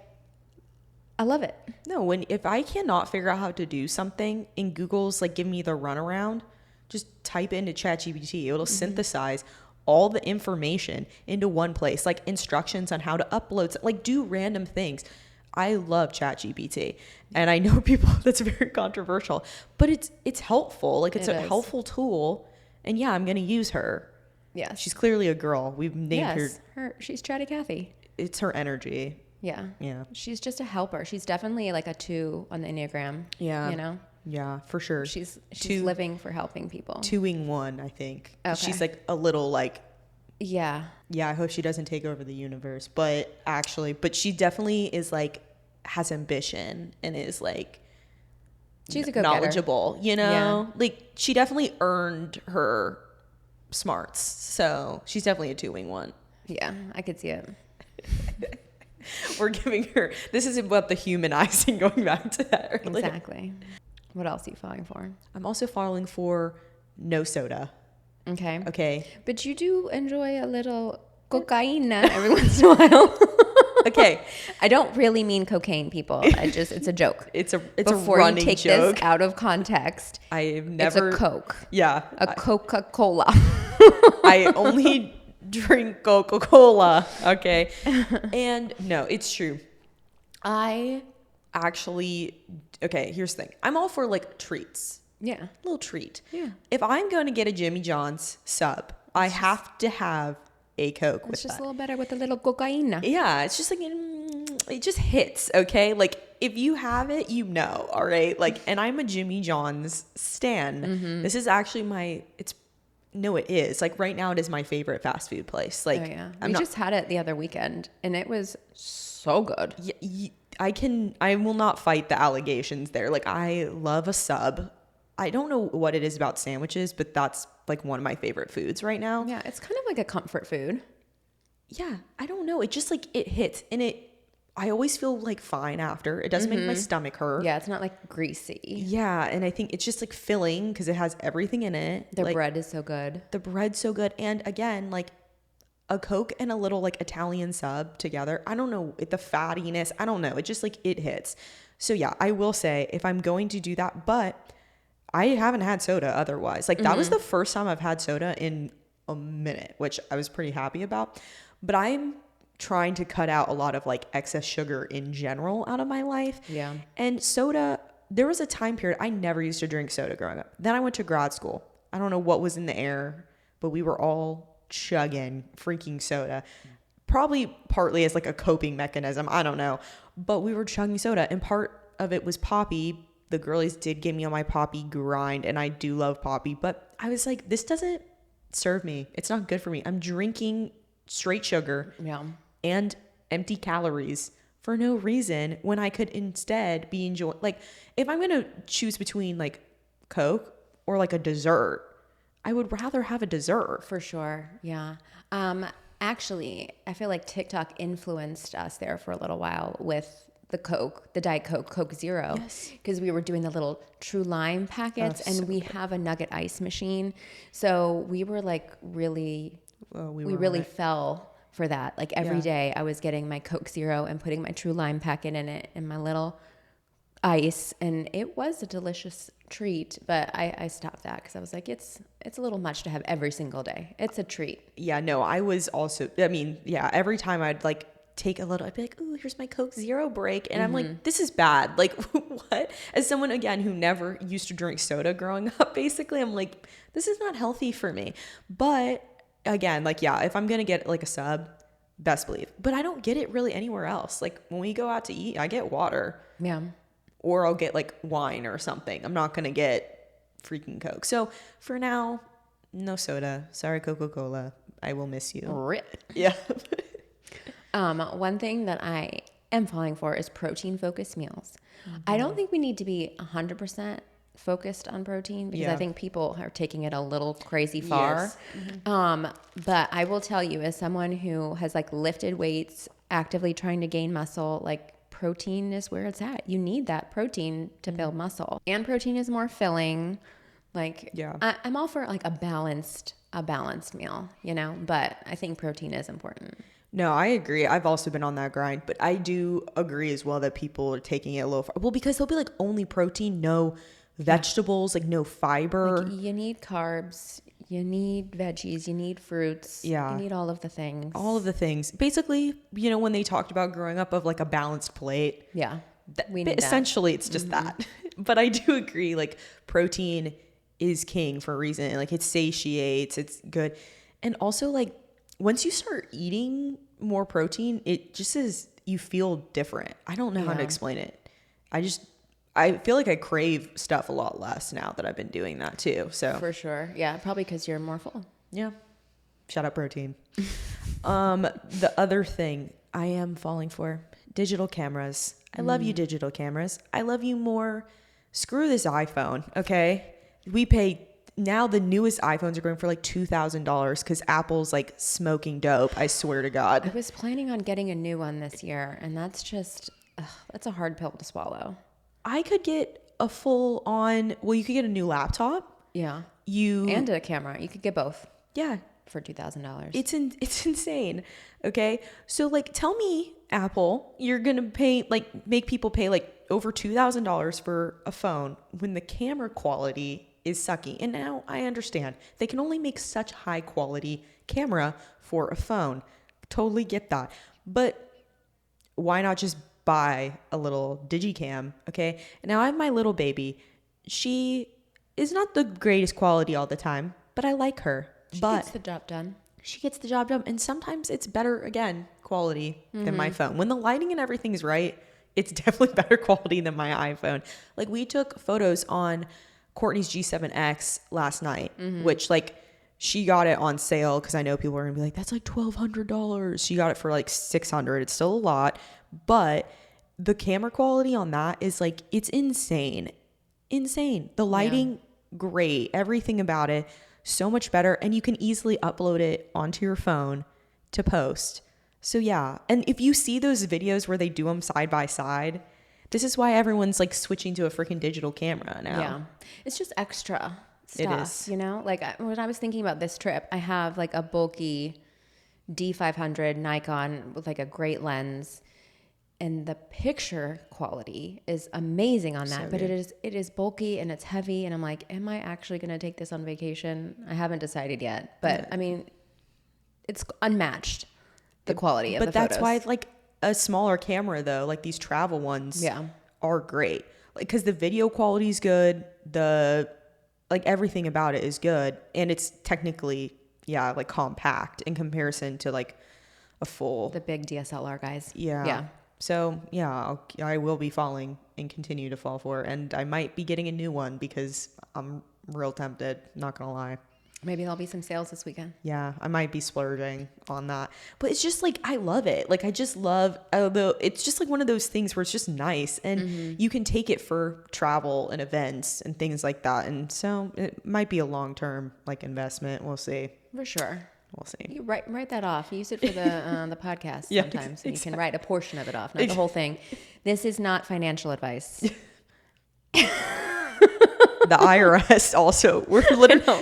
I love it. No, if I cannot figure out how to do something and Google's like give me the runaround, just type into ChatGPT. It'll synthesize all the information into one place, like instructions on how to upload, like do random things. I love ChatGPT, and I know people that's very controversial, but it's helpful. Like it's a helpful tool, and yeah, I'm gonna use her. Yes, she's clearly a girl. We've named her. She's Chatty Cathy. It's her energy. Yeah. Yeah. She's just a helper. She's definitely like a 2 on the Enneagram. Yeah. You know? Yeah, for sure. She's living for helping people. 2ing 1, I think. Okay. She's like a little like. Yeah. Yeah, I hope she doesn't take over the universe. But she definitely is like, has ambition and is like. She's a go-getter. Knowledgeable, you know? Yeah. Like, she definitely earned her smarts. So she's definitely a 2-wing 1. Yeah, I could see it. We're giving her, this is about the humanizing, going back to that earlier. Exactly. What else are you falling for? I'm also falling for no soda. Okay. But you do enjoy a little cocaine every once in a while. Okay. I don't really mean cocaine, people. It's a joke. It's a Before running you take joke. this out of context, I've never. It's a Coke. Yeah. Coca-Cola. I only drink Coca-Cola. Okay. And no, it's true. I actually, okay, here's the thing. I'm all for like treats. Yeah. A little treat. Yeah. If I'm going to get a Jimmy John's sub, I have to have a Coke with that. It's just a little better with a little cocaine. Yeah. It's just like, it just hits. Okay. Like if you have it, you know. All right. Like, and I'm a Jimmy John's stan. Mm-hmm. This is actually it is. Like right now it is my favorite fast food place. Like, oh, yeah. We just had it the other weekend and it was so good. I will not fight the allegations there. Like I love a sub. I don't know what it is about sandwiches, but that's like one of my favorite foods right now. Yeah. It's kind of like a comfort food. Yeah. I don't know. It just like, it hits and I always feel like fine after. It doesn't make my stomach hurt. Yeah, it's not like greasy. Yeah, and I think it's just like filling because it has everything in it. The bread is so good. The bread's so good. And again, like a Coke and a little like Italian sub together. I don't know, the fattiness. I don't know. It just like it hits. So yeah, I will say if I'm going to do that, but I haven't had soda otherwise. Like that was the first time I've had soda in a minute, which I was pretty happy about. But I'm trying to cut out a lot of like excess sugar in general out of my life. Yeah. And soda, there was a time period I never used to drink soda growing up. Then I went to grad school. I don't know what was in the air, but we were all chugging freaking soda. Probably partly as like a coping mechanism. I don't know. But we were chugging soda and part of it was Poppy. The girlies did get me on my Poppy grind and I do love Poppy. But I was like, this doesn't serve me. It's not good for me. I'm drinking straight sugar. Yeah. And empty calories for no reason when I could instead be enjoying, like if I'm going to choose between like Coke or like a dessert, I would rather have a dessert. For sure. Yeah. Actually, I feel like TikTok influenced us there for a little while with the Coke, the Diet Coke, Coke Zero. Yes. Because we were doing the little True Lime packets and we have a nugget ice machine. So we were like really, we really fell for that. Like every day I was getting my Coke Zero and putting my True Lime packet in it and my little ice. And it was a delicious treat, but I stopped that because I was like, it's a little much to have every single day. It's a treat. Yeah, no, I was also, I mean, yeah, every time I'd like take a little, I'd be like, ooh, here's my Coke Zero break. And I'm like, this is bad. Like what? As someone, again, who never used to drink soda growing up, basically, I'm like, this is not healthy for me. But again, like, yeah, if I'm going to get like a sub, best believe. But I don't get it really anywhere else. Like when we go out to eat, I get water. Yeah. Or I'll get like wine or something. I'm not going to get freaking Coke. So for now, no soda. Sorry, Coca-Cola. I will miss you. Rip. Yeah. One thing that I am falling for is protein-focused meals. I don't think we need to be 100% focused on protein because I think people are taking it a little crazy far. Yes. But I will tell you, as someone who has like lifted weights, actively trying to gain muscle, like protein is where it's at. You need that protein to build muscle, and protein is more filling. Like, I'm all for like a balanced meal, you know, but I think protein is important. No, I agree. I've also been on that grind, but I do agree as well that people are taking it a little far. Well, because they'll be like only protein, no vegetables, like no fiber. Like, you need carbs, you need veggies, you need fruits. You need all of the things. All of the things. Basically, you know, when they talked about growing up of like a balanced plate. Yeah. Essentially, it's just that. But I do agree, like protein is king for a reason. Like it satiates, it's good. And also like once you start eating more protein, it just is, you feel different. I don't know how to explain it. I feel like I crave stuff a lot less now that I've been doing that too. So for sure. Yeah. Probably because you're more full. Yeah. Shout out protein. The other thing I am falling for, digital cameras. I love you, digital cameras. I love you more. Screw this iPhone. Okay. We pay now, the newest iPhones are going for like $2,000 because Apple's like smoking dope. I swear to God. I was planning on getting a new one this year, and that's just, that's a hard pill to swallow. I could get a full on, well, you could get a new laptop. Yeah. And a camera. You could get both. Yeah. For $2,000. It's insane. Okay. So like, tell me, Apple, you're going to pay, like make people pay like over $2,000 for a phone when the camera quality is sucky. And now I understand they can only make such high quality camera for a phone. Totally get that. But why not just buy a little digicam? Okay. And now I have my little baby. She is not the greatest quality all the time, but I like her. She gets the job done. She gets the job done. And sometimes it's better, again, quality than my phone. When the lighting and everything is right, it's definitely better quality than my iPhone. Like we took photos on Courtney's G7X last night, which like she got it on sale because I know people are gonna be like, that's like $1,200. She got it for like $600. It's still a lot, but the camera quality on that is like, it's insane. The lighting, great. Everything about it, so much better. And you can easily upload it onto your phone to post. So yeah. And if you see those videos where they do them side by side, this is why everyone's like switching to a freaking digital camera now. Yeah. It's just extra stuff, it is. You know? Like when I was thinking about this trip, I have like a bulky D500 Nikon with like a great lens, and the picture quality is amazing on that, but it is bulky and it's heavy. And I'm like, am I actually going to take this on vacation? I haven't decided yet, but I mean, it's unmatched, the quality of the photos. But that's why like a smaller camera though, like these travel ones are great. Like, cause the video quality is good. Like everything about it is good. And it's technically, like compact in comparison to like a full. The big DSLR guys. Yeah. So I will be falling and continue to fall for, and I might be getting a new one because I'm real tempted. Not gonna lie. Maybe there'll be some sales this weekend. Yeah, I might be splurging on that. But it's just like, I love it. Like, I just love, although it's just like one of those things where it's just nice and you can take it for travel and events and things like that. And so it might be a long-term like investment. We'll see. For sure. We'll see. You write that off. Use it for the podcast sometimes. And you can write a portion of it off, not the whole thing. This is not financial advice. The IRS also.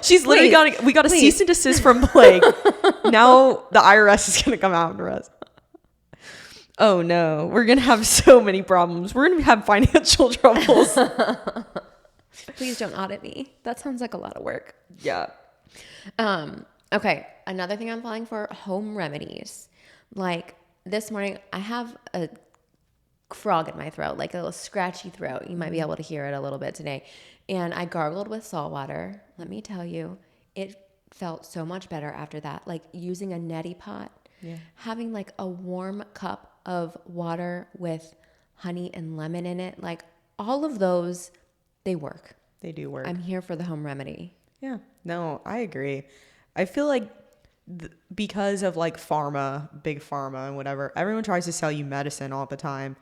She's literally we got a cease and desist from Blake. Now the IRS is gonna come after us. Oh no, we're gonna have so many problems. We're gonna have financial troubles. Please don't audit me. That sounds like a lot of work. Yeah. Okay. Another thing I'm falling for, home remedies. Like this morning, I have a frog in my throat, like a little scratchy throat. You might be able to hear it a little bit today. And I gargled with salt water. Let me tell you, it felt so much better after that. Like using a neti pot, having like a warm cup of water with honey and lemon in it. Like all of those, they work. They do work. I'm here for the home remedy. Yeah, no, I agree. I feel like because of like big pharma and whatever, everyone tries to sell you medicine all the time.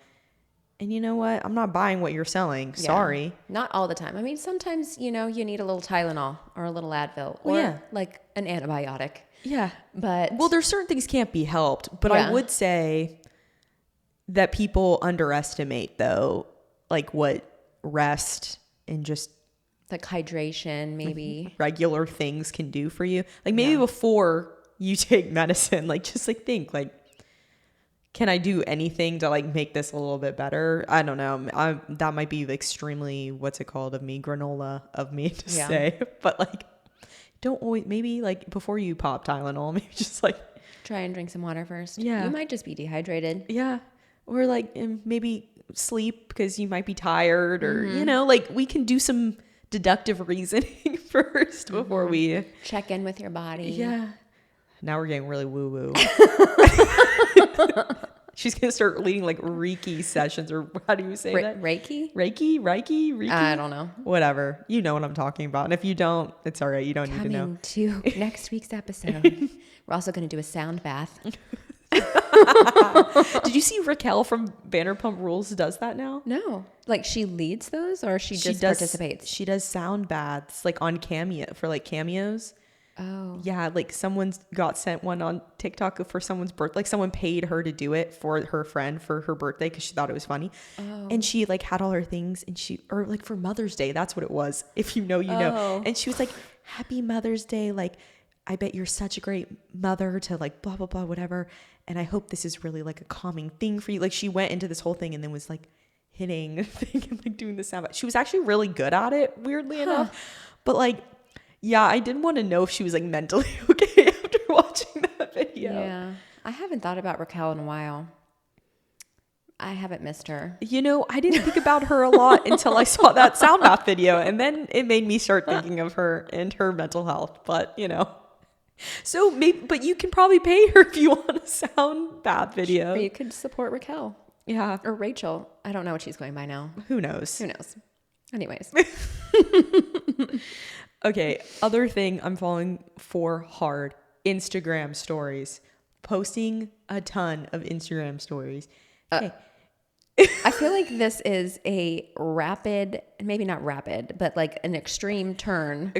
And you know what? I'm not buying what you're selling. Yeah. Sorry. Not all the time. I mean, sometimes, you need a little Tylenol or a little Advil or like an antibiotic. Yeah. But well, there's certain things can't be helped. But I would say that people underestimate, though, like what rest and just like hydration, maybe regular things can do for you. Like maybe before you take medicine, like just like think like, can I do anything to like make this a little bit better? I don't know. That might be extremely, what's it called of me, granola of me to say. But like, don't always, maybe like before you pop Tylenol, maybe just like. Try and drink some water first. Yeah. You might just be dehydrated. Yeah. Or like maybe sleep because you might be tired or, like we can do some deductive reasoning first before we. Check in with your body. Yeah. Now we're getting really woo-woo. She's going to start leading like Reiki sessions, or how do you say that? Reiki? Reiki? I don't know. Whatever. You know what I'm talking about. And if you don't, it's all right. You don't need to know. Coming to next week's episode. We're also going to do a sound bath. Did you see Raquel from Vanderpump Rules does that now? No. Like she leads those or she just participates? She does sound baths like on Cameo for like cameos. Oh. Yeah, like someone's got sent one on TikTok for someone's birthday. Like someone paid her to do it for her friend for her birthday because she thought it was funny. Oh. And she like had all her things and or like for Mother's Day, that's what it was. If you know, you know. And she was like, Happy Mother's Day. Like, I bet you're such a great mother to like blah, blah, blah, whatever. And I hope this is really like a calming thing for you. Like she went into this whole thing and then was like hitting a thing and like doing the sound. She was actually really good at it, weirdly enough. But like, yeah, I did want to know if she was like mentally okay after watching that video. Yeah. I haven't thought about Raquel in a while. I haven't missed her. You know, I didn't think about her a lot until I saw that sound bath video. And then it made me start thinking of her and her mental health. But, so maybe, but you can probably pay her if you want a sound bath video. Or you could support Raquel. Yeah. Or Rachel. I don't know what she's going by now. Who knows? Anyways. Okay, other thing I'm falling for hard, Instagram stories. Posting a ton of Instagram stories. Okay. I feel like this is a rapid, maybe not rapid, but like an extreme turn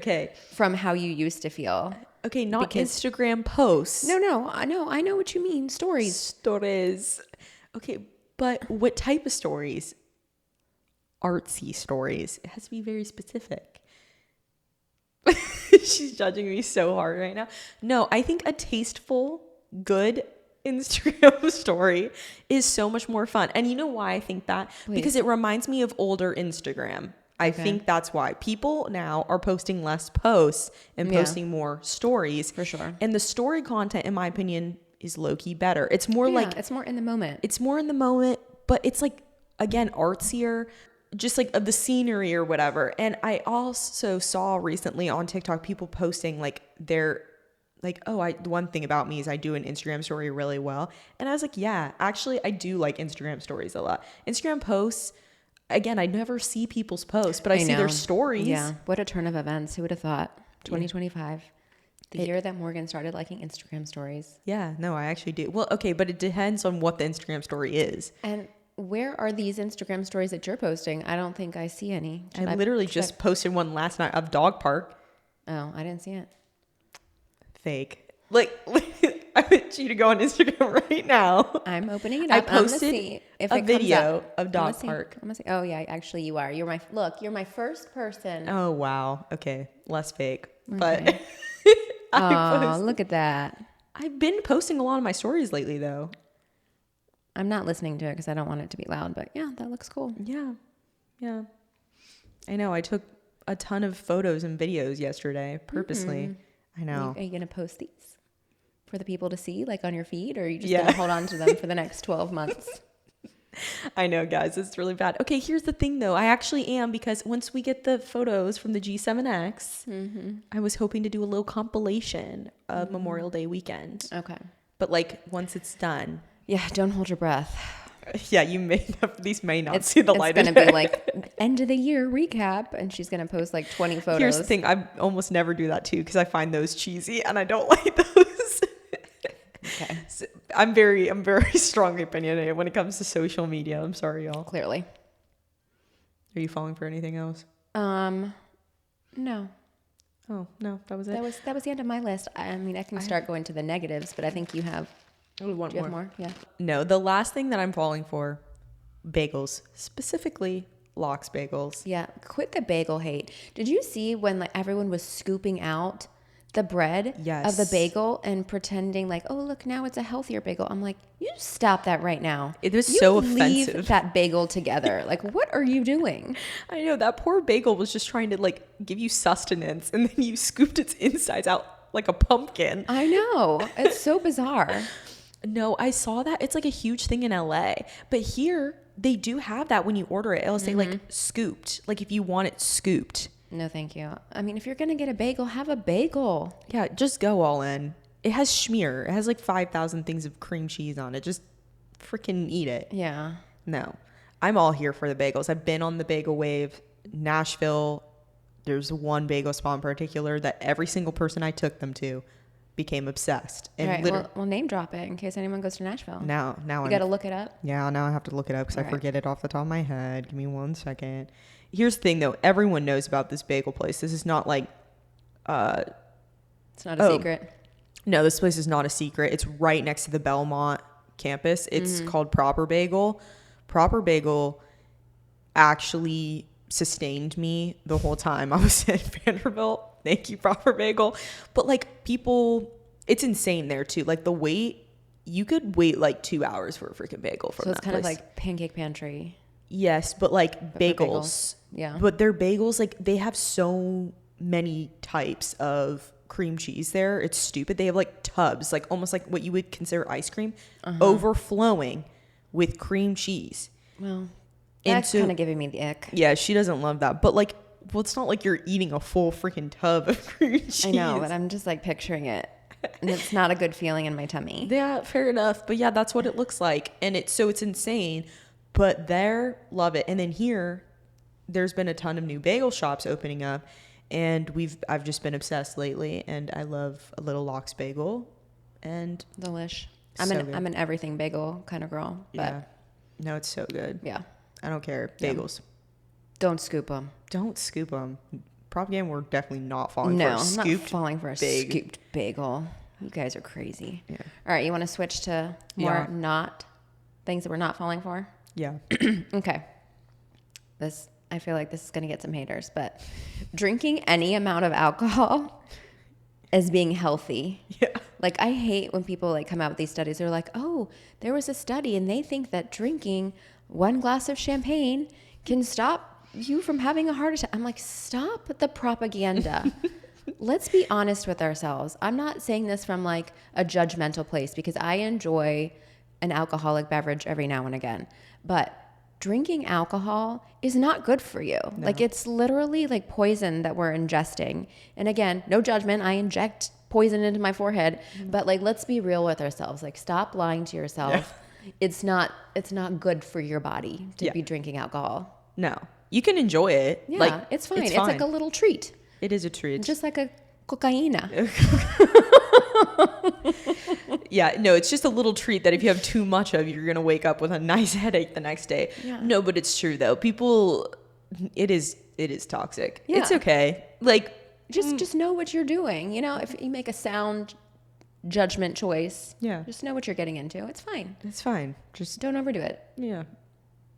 from how you used to feel. Okay, not Instagram posts. No, I know what you mean. Stories. Stories. Okay, but what type of stories? Artsy stories. It has to be very specific. She's judging me so hard right now. No, I think a tasteful, good Instagram story is so much more fun. And you know why I think that? Please. Because it reminds me of older Instagram. I think that's why. People now are posting less posts and posting more stories. For sure. And the story content, in my opinion, is low-key better. It's more it's more in the moment. It's more in the moment, but it's like, again, artsier, just like of the scenery or whatever. And I also saw recently on TikTok people posting like their like, the one thing about me is I do an Instagram story really well. And I was like, yeah, actually I do like Instagram stories a lot. Instagram posts, again, I never see people's posts, but I see their stories. Yeah. What a turn of events. Who would have thought? 2025. The year that Morgan started liking Instagram stories. Yeah, no, I actually do. Well, okay, but it depends on what the Instagram story is. And where are these Instagram stories that you're posting? I don't think I see any. I literally just posted one last night of Dogpark. Oh, I didn't see it. Fake. Like, I want you to go on Instagram right now. I'm opening it up. I posted a video of Dogpark. I'm gonna see. Oh yeah, actually you are. You're my first person. Oh wow. Okay, less fake. Okay. But look at that. I've been posting a lot of my stories lately though. I'm not listening to it because I don't want it to be loud, but yeah, that looks cool. Yeah. I know. I took a ton of photos and videos yesterday purposely. I know. Are you going to post these for the people to see, like on your feed, or are you just going to hold on to them for the next 12 months? I know, guys, it's really bad. Okay, here's the thing, though. I actually am, because once we get the photos from the G7X, I was hoping to do a little compilation of Memorial Day weekend. Okay. But like once it's done, Yeah, don't hold your breath. yeah, these may not see the light. It's gonna be like end of the year recap, and she's gonna post like 20 photos. Here's the thing: I almost never do that too, because I find those cheesy and I don't like those. Okay. So I'm very strongly opinionated when it comes to social media. I'm sorry, y'all. Clearly. Are you falling for anything else? No. Oh no, that was it. That was the end of my list. I mean, I can start going to the negatives, but I think you have. Oh, one Do you have more? Yeah. No, the last thing that I'm falling for, bagels, specifically lox bagels. Yeah. Quit the bagel hate. Did you see when like everyone was scooping out the bread Yes. of the bagel and pretending like, oh, look, now it's a healthier bagel? I'm like, you stop that right now. It was You so leave offensive. that bagel together. Like, what are you doing? I know, that poor bagel was just trying to like give you sustenance, and then you scooped its insides out like a pumpkin. I know. It's so bizarre. No, I saw that. It's like a huge thing in LA. But here, they do have that when you order it. It'll say like scooped. Like if you want it scooped. No, thank you. I mean, if you're going to get a bagel, have a bagel. Yeah, just go all in. It has schmear. It has like 5,000 things of cream cheese on it. Just freaking eat it. Yeah. No, I'm all here for the bagels. I've been on the bagel wave. Nashville, there's one bagel spot in particular that every single person I took them to became obsessed. And All right. Well, name drop it in case anyone goes to Nashville. now You got to look it up. Yeah, now I have to look it up because I All right. forget it off the top of my head. Give me 1 second. Here's the thing, though. Everyone knows about this bagel place. This is not like... It's not a secret. No, this place is not a secret. It's right next to the Belmont campus. It's called Proper Bagel. Proper Bagel actually sustained me the whole time I was at Vanderbilt. Thank you, Proper Bagel. But like people, it's insane there too. Like the wait, you could wait like 2 hours for a freaking bagel from So it's that kind of place. like Pancake Pantry. Yes, but like for bagels. bagels. Yeah. But their bagels, like they have so many types of cream cheese there. It's stupid. They have like tubs, like almost like what you would consider ice cream, overflowing with cream cheese. Well, And that's so- kind of giving me the ick. Yeah, she doesn't love that. But like, well, it's not like you're eating a full freaking tub of cream cheese. I know, but I'm just like picturing it. And it's not a good feeling in my tummy. Yeah, fair enough. But yeah, that's what it looks like. And it's insane. But there, love it. And then here, there's been a ton of new bagel shops opening up. And I've just been obsessed lately. And I love a little lox bagel. And Delish. So good. I'm an everything bagel kind of girl. But yeah, no, it's so good. yeah. I don't care. Bagels. Don't scoop them. Don't scoop them. Propaganda, we're definitely not falling for No, a I'm not scooped. falling for a scooped bagel. You guys are crazy. Yeah. All right, you want to switch to more not things that we're not falling for? Yeah. Okay. I feel like this is going to get some haters, but drinking any amount of alcohol as being healthy. Yeah. Like I hate when people like come out with these studies. They're like, "Oh, there was a study and they think that drinking 1 glass of champagne can stop you from having a heart attack." I'm like, "Stop the propaganda." Let's be honest with ourselves. I'm not saying this from like a judgmental place because I enjoy an alcoholic beverage every now and again. But drinking alcohol is not good for you. No. Like it's literally like poison that we're ingesting. And again, no judgment. I inject poison into my forehead. But like, let's be real with ourselves. Like stop lying to yourself. Yeah. It's not good for your body to be drinking alcohol. No. You can enjoy it. Yeah, like, it's fine. It's like a little treat. It is a treat. Just like a cocaina. Yeah, no, it's just a little treat that if you have too much of, you're going to wake up with a nice headache the next day. Yeah. No, but it's true though. People, it is toxic. Yeah. It's okay. Like just know what you're doing. You know, if you make a sound judgment choice, just know what you're getting into. It's fine. It's fine. Just don't overdo it. Yeah.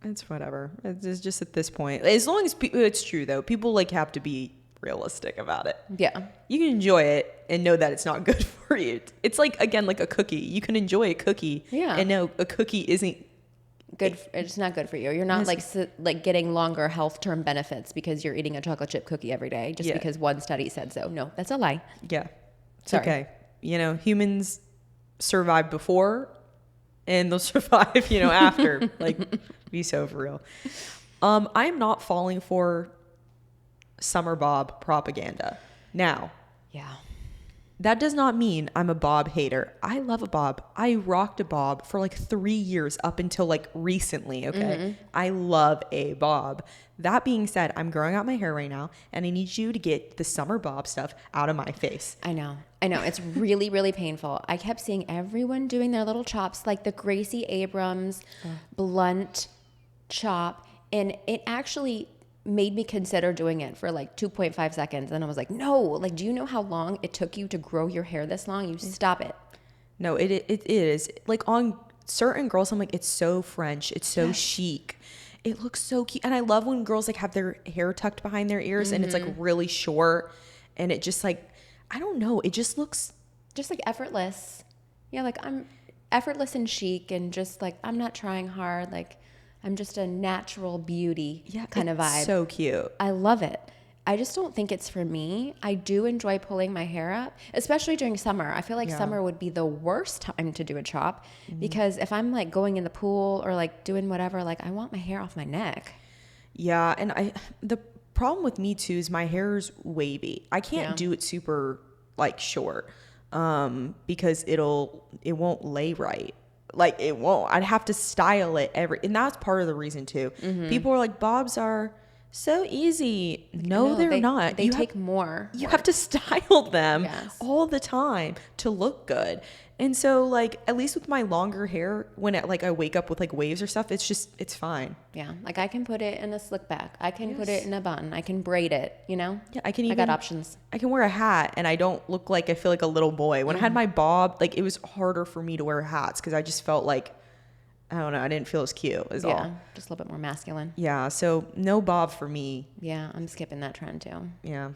It's whatever. It's just at this point, as long as it's true though, people like have to be realistic about it. Yeah. You can enjoy it and know that it's not good for you. It's like, again, like a cookie. You can enjoy a cookie and know a cookie isn't good. It's not good for you. You're not like getting longer health term benefits because you're eating a chocolate chip cookie every day just because one study said so. No, that's a lie. Yeah. It's okay. You know, humans survived before and they'll survive, after. Like, be so for real. I'm not falling for summer bob propaganda. Now, Yeah. that does not mean I'm a bob hater. I love a bob. I rocked a bob for like 3 years up until like recently, okay? I love a bob. That being said, I'm growing out my hair right now, and I need you to get the summer bob stuff out of my face. I know. It's really, really painful. I kept seeing everyone doing their little chops, like the Gracie Abrams blunt chop, and it actually made me consider doing it for like 2.5 seconds. And I was like, no, like, do you know how long it took you to grow your hair this long? You stop it. No, it is. Like, on certain girls, I'm like, it's so French. It's so chic. It looks so cute. And I love when girls like have their hair tucked behind their ears and it's like really short. And it just like, I don't know. It just looks just like effortless. Yeah, like I'm effortless and chic, and just like I'm not trying hard. Like I'm just a natural beauty kind of vibe. So cute. I love it. I just don't think it's for me. I do enjoy pulling my hair up, especially during summer. I feel like summer would be the worst time to do a chop because if I'm like going in the pool or like doing whatever, like I want my hair off my neck. Yeah, and the problem with me too is my hair's wavy. I can't do it super like short because it won't lay right. Like it won't. I'd have to style it and that's part of the reason too. People are like, bobs are so easy. No, they're not. They take more. You have to style them all the time to look good. And so like, at least with my longer hair, when I wake up with like waves or stuff, it's fine. Yeah. Like I can put it in a slick back. I can put it in a bun. I can braid it, Yeah. I got options. I can wear a hat and I don't look like I feel like a little boy. When I had my bob, like it was harder for me to wear hats because I just felt like, I don't know, I didn't feel as cute as all. Yeah. Just a little bit more masculine. Yeah. So no bob for me. Yeah. I'm skipping that trend too. Yeah.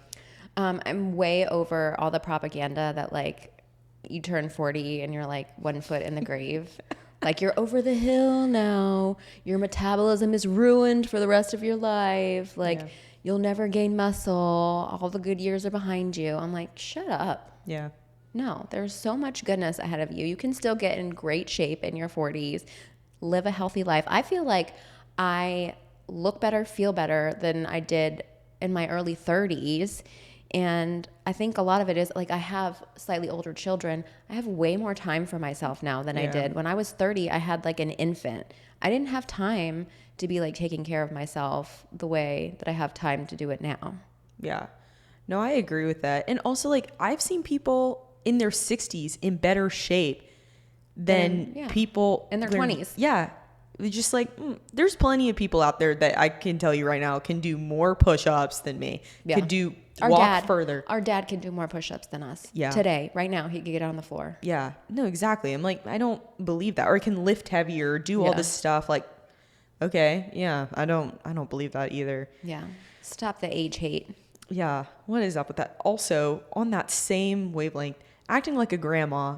I'm way over all the propaganda that like you turn 40 and you're like 1 foot in the grave. Like you're over the hill now. Your metabolism is ruined for the rest of your life. Like you'll never gain muscle. All the good years are behind you. I'm like, shut up. Yeah. No, there's so much goodness ahead of you. You can still get in great shape in your 40s, live a healthy life. I feel like I look better, feel better than I did in my early 30s. And I think a lot of it is like I have slightly older children. I have way more time for myself now than I did. When I was 30, I had like an infant. I didn't have time to be like taking care of myself the way that I have time to do it now. Yeah. No, I agree with that. And also like I've seen people in their 60s in better shape than people in their 20s. Yeah. Just like there's plenty of people out there that I can tell you right now can do more push-ups than me. Could walk further. Our dad can do more push-ups than us. Yeah. Today, right now, he could get on the floor. Yeah. No, exactly. I'm like, I don't believe that. Or can lift heavier, do all this stuff. Like, okay, yeah, I don't believe that either. Yeah. Stop the age hate. Yeah. What is up with that? Also, on that same wavelength, acting like a grandma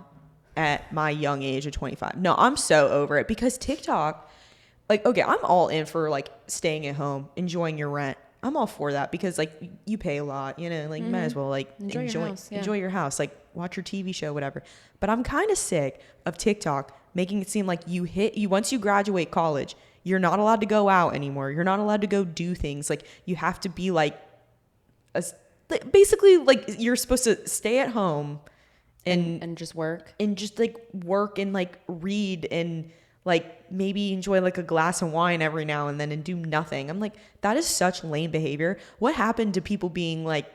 at my young age of 25. No, I'm so over it because TikTok, like, okay, I'm all in for like staying at home, enjoying your rent. I'm all for that because like you pay a lot, like you might as well like enjoy your house, like watch your TV show, whatever. But I'm kind of sick of TikTok making it seem like once you graduate college, you're not allowed to go out anymore. You're not allowed to go do things. Like you have to be like, basically like you're supposed to stay at home and just work and just like work and like read and like maybe enjoy like a glass of wine every now and then and do nothing. I'm like, that is such lame behavior. What happened to people being like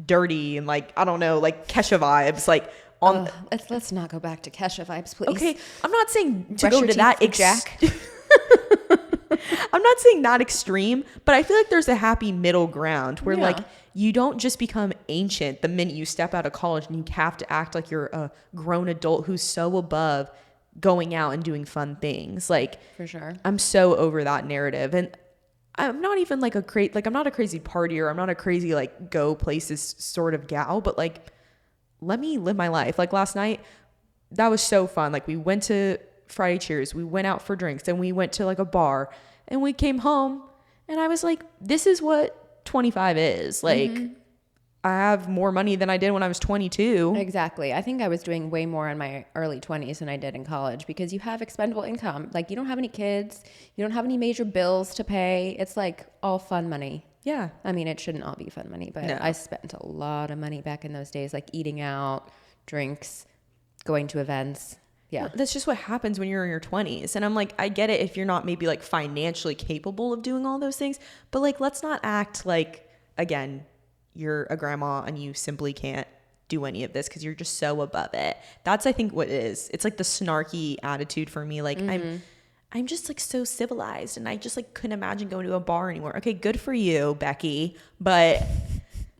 dirty and like, I don't know, like Kesha vibes, like on. Let's not go back to Kesha vibes, please. Okay. I'm not saying to Brush go your to that Jack. I'm not saying that extreme, but I feel like there's a happy middle ground where like you don't just become ancient the minute you step out of college and you have to act like you're a grown adult who's so above going out and doing fun things. Like for sure. I'm so over that narrative. And I'm not even like I'm not a crazy partier. I'm not a crazy like go places sort of gal, but like let me live my life. Like last night, that was so fun. Like we went to Friday Cheers, we went out for drinks, and we went to like a bar, and we came home, and I was like, this is what 25 is. Like, I have more money than I did when I was 22. Exactly. I think I was doing way more in my early 20s than I did in college because you have expendable income. Like, you don't have any kids. You don't have any major bills to pay. It's like all fun money. Yeah. I mean, it shouldn't all be fun money, but No. I spent a lot of money back in those days, like eating out, drinks, going to events. Yeah. That's just what happens when you're in your 20s. And I'm like, I get it if you're not maybe like financially capable of doing all those things, but like, let's not act like, again, you're a grandma and you simply can't do any of this because you're just so above it. That's, I think, what it is. It's like the snarky attitude for me. Like, I'm just like so civilized and I just like couldn't imagine going to a bar anymore. Okay, good for you, Becky. But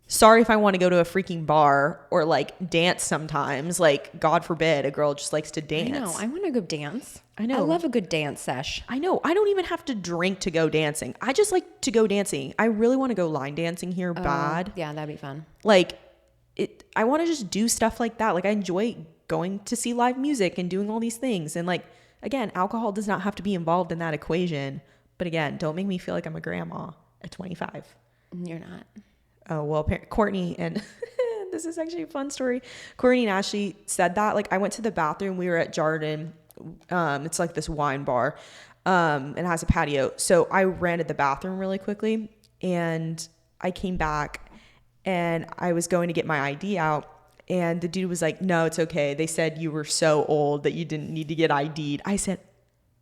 sorry if I want to go to a freaking bar or like dance sometimes. Like, God forbid a girl just likes to dance. I know. I want to go dance. I know. I love a good dance sesh. I know. I don't even have to drink to go dancing. I just like to go dancing. I really want to go line dancing here bad. Yeah, that'd be fun. Like, I want to just do stuff like that. Like, I enjoy going to see live music and doing all these things. And like, again, alcohol does not have to be involved in that equation. But again, don't make me feel like I'm a grandma at 25. You're not. Oh, well, Courtney and this is actually a fun story. Courtney and Ashley said that. Like, I went to the bathroom. We were at Jardin. It's like this wine bar. It has a patio. So I ran to the bathroom really quickly and I came back and I was going to get my ID out. And the dude was like, no, it's okay. They said you were so old that you didn't need to get ID'd. I said,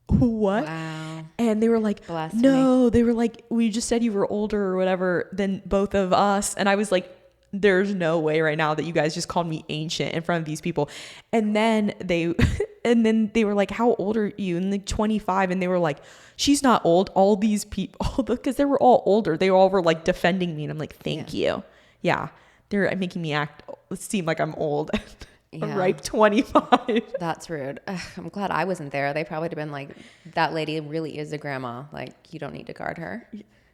what? Wow. And they were like, Blasphemy. no, they were like, we just said you were older or whatever than both of us. And I was like, there's no way right now that you guys just called me ancient in front of these people. And then they were like, how old are you? And like 25. And they were like, she's not old. All these people, because they were all older. They all were like defending me. And I'm like, thank you. Yeah. They're making me seem like I'm old. Yeah. A ripe 25. That's rude. Ugh, I'm glad I wasn't there. They probably would have been like, that lady really is a grandma. Like, you don't need to guard her.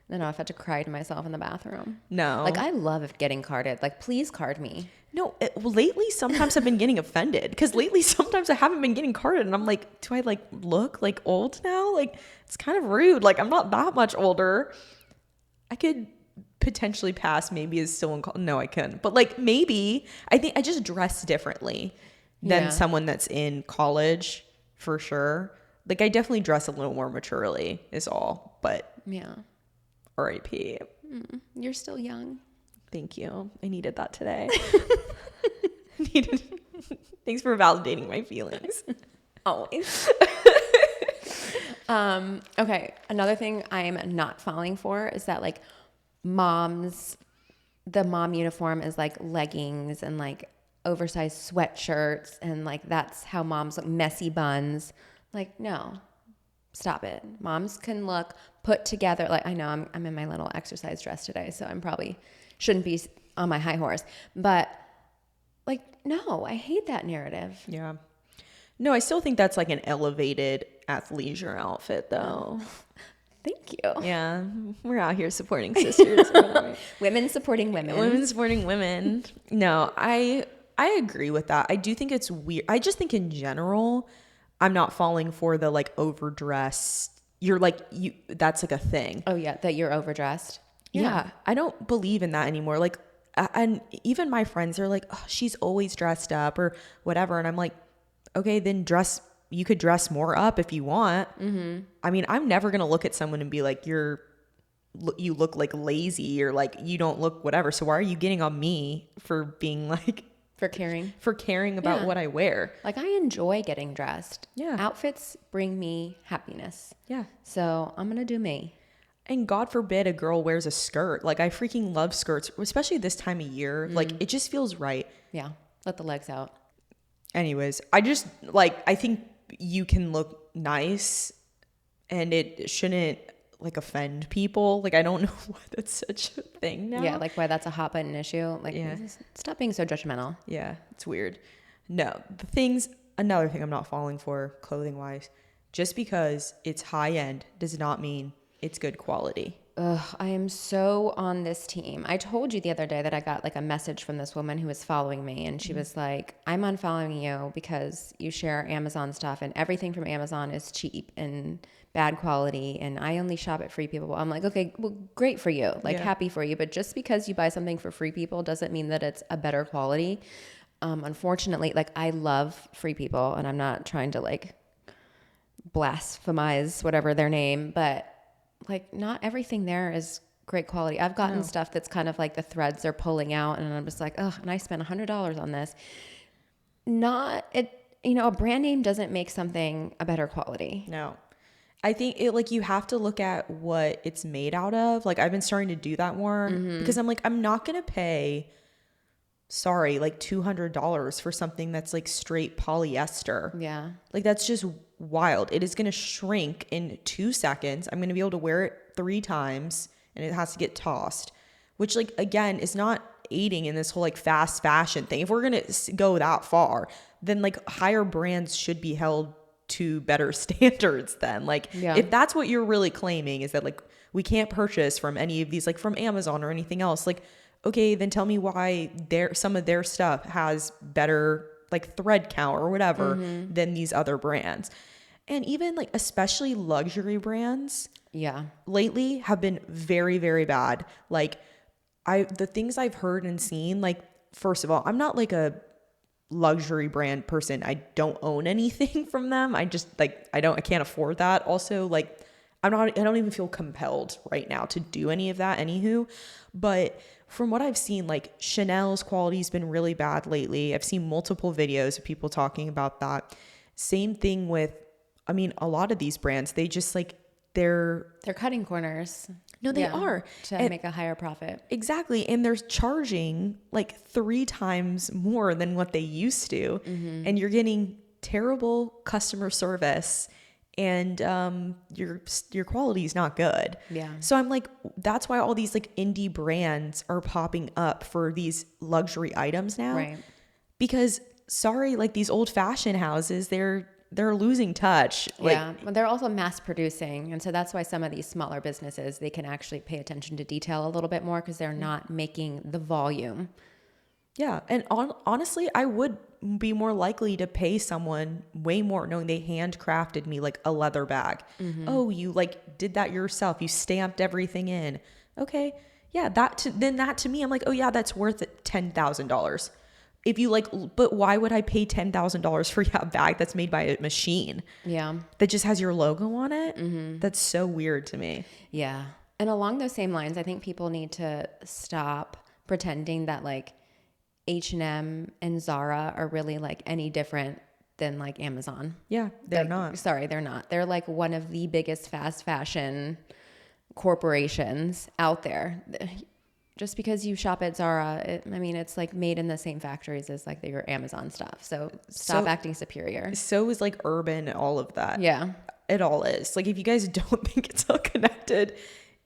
Then I've had to cry to myself in the bathroom. No. Like, I love getting carded. Like, please card me. No, lately sometimes I've been getting offended because lately sometimes I haven't been getting carded and I'm like, do I like look like old now? Like, it's kind of rude. Like, I'm not that much older. I could potentially pass maybe as still in college. No, I couldn't. But like, maybe I think I just dress differently than someone that's in college for sure. Like, I definitely dress a little more maturely is all, but Yeah. R.I.P. You're still young. Thank you. I needed that today. Thanks for validating my feelings. Always. Okay. Another thing I'm not falling for is that like the mom uniform is like leggings and like oversized sweatshirts and like that's how moms look, messy buns. Like, no, stop it. Moms can look put together. Like, I know I'm in my little exercise dress today, so I'm probably shouldn't be on my high horse, but like, no, I hate that narrative. Yeah. No, I still think that's like an elevated athleisure outfit though. Thank you. Yeah. We're out here supporting sisters. Women supporting women. Women supporting women. No, I agree with that. I do think it's weird. I just think in general, I'm not falling for the like overdressed. You're like, that's like a thing. Oh yeah. That you're overdressed. Yeah. I don't believe in that anymore. Like, and even my friends are like, oh, she's always dressed up or whatever. And I'm like, okay, then you could dress more up if you want. Mm-hmm. I mean, I'm never going to look at someone and be like, you look like lazy or like, you don't look whatever. So why are you getting on me for being like, for caring about what I wear? Like, I enjoy getting dressed. Yeah. Outfits bring me happiness. Yeah. So I'm going to do me. And God forbid a girl wears a skirt. Like, I freaking love skirts, especially this time of year. Mm. Like, it just feels right. Yeah. Let the legs out. Anyways, I think you can look nice and it shouldn't like offend people. Like, I don't know why that's such a thing now. Yeah. Like why that's a hot button issue. Like, stop being so judgmental. Yeah. It's weird. No, another thing I'm not falling for clothing wise, just because it's high end does not mean it's good quality. I am so on this team. I told you the other day that I got like a message from this woman who was following me, and she was like, I'm unfollowing you because you share Amazon stuff and everything from Amazon is cheap and bad quality, and I only shop at Free People. I'm like, okay, well, great for you. Like, happy for you. But just because you buy something for Free People doesn't mean that it's a better quality. Unfortunately, like, I love Free People, and I'm not trying to like blasphemize whatever their name, but like not everything there is great quality. I've gotten stuff that's kind of like the threads are pulling out, and I'm just like, oh, and I spent $100 on this. Not it, a brand name doesn't make something a better quality. No. I think it like you have to look at what it's made out of. Like I've been starting to do that more because I'm like, I'm not going to pay, like $200 for something that's like straight polyester. Yeah. Like that's just wild. It is going to shrink in 2 seconds. I'm going to be able to wear it 3 times and it has to get tossed, which like, again, is not aiding in this whole like fast fashion thing. If we're going to go that far, then like higher brands should be held to better standards then. Like if that's what you're really claiming is that like we can't purchase from any of these, like from Amazon or anything else, like, okay, then tell me why some of their stuff has better like thread count or whatever than these other brands. And even like especially luxury brands lately have been very, very bad. Like the things I've heard and seen, like, first of all, I'm not like a luxury brand person. I don't own anything from them. I just like, I can't afford that. Also, like, I don't even feel compelled right now to do any of that. Anywho, but from what I've seen, like Chanel's quality has been really bad lately. I've seen multiple videos of people talking about that. Same thing with, I mean, a lot of these brands, they just like, they're cutting corners. No, they are. To make a higher profit. Exactly. And they're charging like 3 times more than what they used to. And you're getting terrible customer service and your quality is not good. Yeah. So I'm like, that's why all these like indie brands are popping up for these luxury items now. Right. Because sorry, like these old fashioned houses, they're losing touch. Yeah, but they're also mass producing. And so that's why some of these smaller businesses, they can actually pay attention to detail a little bit more because they're not making the volume. Yeah. And honestly, I would be more likely to pay someone way more knowing they handcrafted me like a leather bag. Oh, you like did that yourself. You stamped everything in. Okay. Yeah. That to me, I'm like, oh yeah, that's worth it. $10,000. If you like, but why would I pay $10,000 for a bag that's made by a machine? Yeah. That just has your logo on it? That's so weird to me. Yeah. And along those same lines, I think people need to stop pretending that like H&M and Zara are really like any different than like Amazon. Yeah, they're like, not. Sorry, they're not. They're like one of the biggest fast fashion corporations out there. Just because you shop at Zara, it's like made in the same factories as like your Amazon stuff. So stop acting superior. So is like Urban, all of that. Yeah. It all is. Like if you guys don't think it's all connected,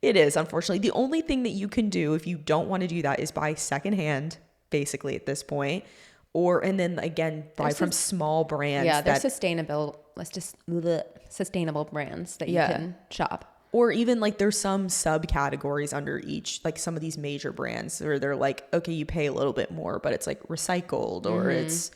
it is, unfortunately. The only thing that you can do if you don't want to do that is buy secondhand, basically at this point. And then again, buy from small brands. Yeah, they're sustainable brands that you can shop. Or even like there's some subcategories under each, like some of these major brands where they're like, okay, you pay a little bit more, but it's like recycled or it's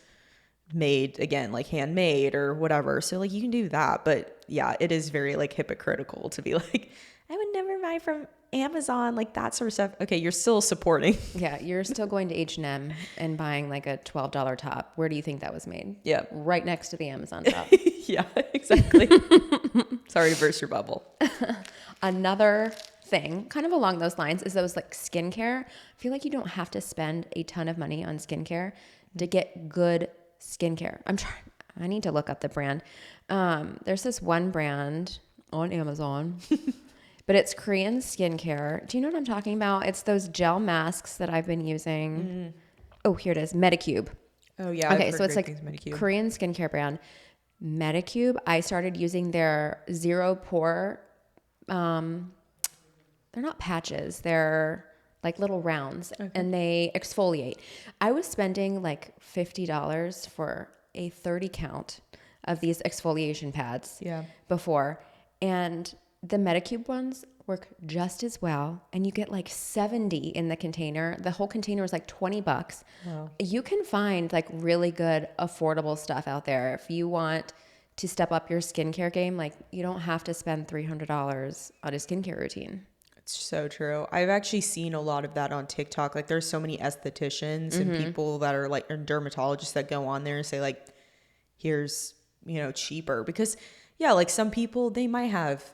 made again, like handmade or whatever. So like you can do that. But yeah, it is very like hypocritical to be like, I would never buy from Amazon, like that sort of stuff. Okay, you're still supporting. Yeah, you're still going to H&M and buying like a $12 top. Where do you think that was made? Yeah. Right next to the Amazon top. Yeah, exactly. Sorry to burst your bubble. Another thing, kind of along those lines, is those like skincare. I feel like you don't have to spend a ton of money on skincare to get good skincare. I need to look up the brand. There's this one brand on Amazon, but it's Korean skincare. Do you know what I'm talking about? It's those gel masks that I've been using. Oh, here it is. Medicube. Oh yeah. Okay, so it's like Korean skincare brand. Medicube, I started using their zero pore, they're not patches, they're like little rounds, and they exfoliate. I was spending like $50 for a 30 count of these exfoliation pads before, and the Medicube ones work just as well, and you get like 70 in the container. The whole container is like $20. Wow. You can find like really good affordable stuff out there. If you want to step up your skincare game, like you don't have to spend $300 on a skincare routine. It's so true. I've actually seen a lot of that on TikTok. Like there's so many estheticians and people that are like, and dermatologists that go on there and say like, here's, cheaper. Because yeah, like some people, they might have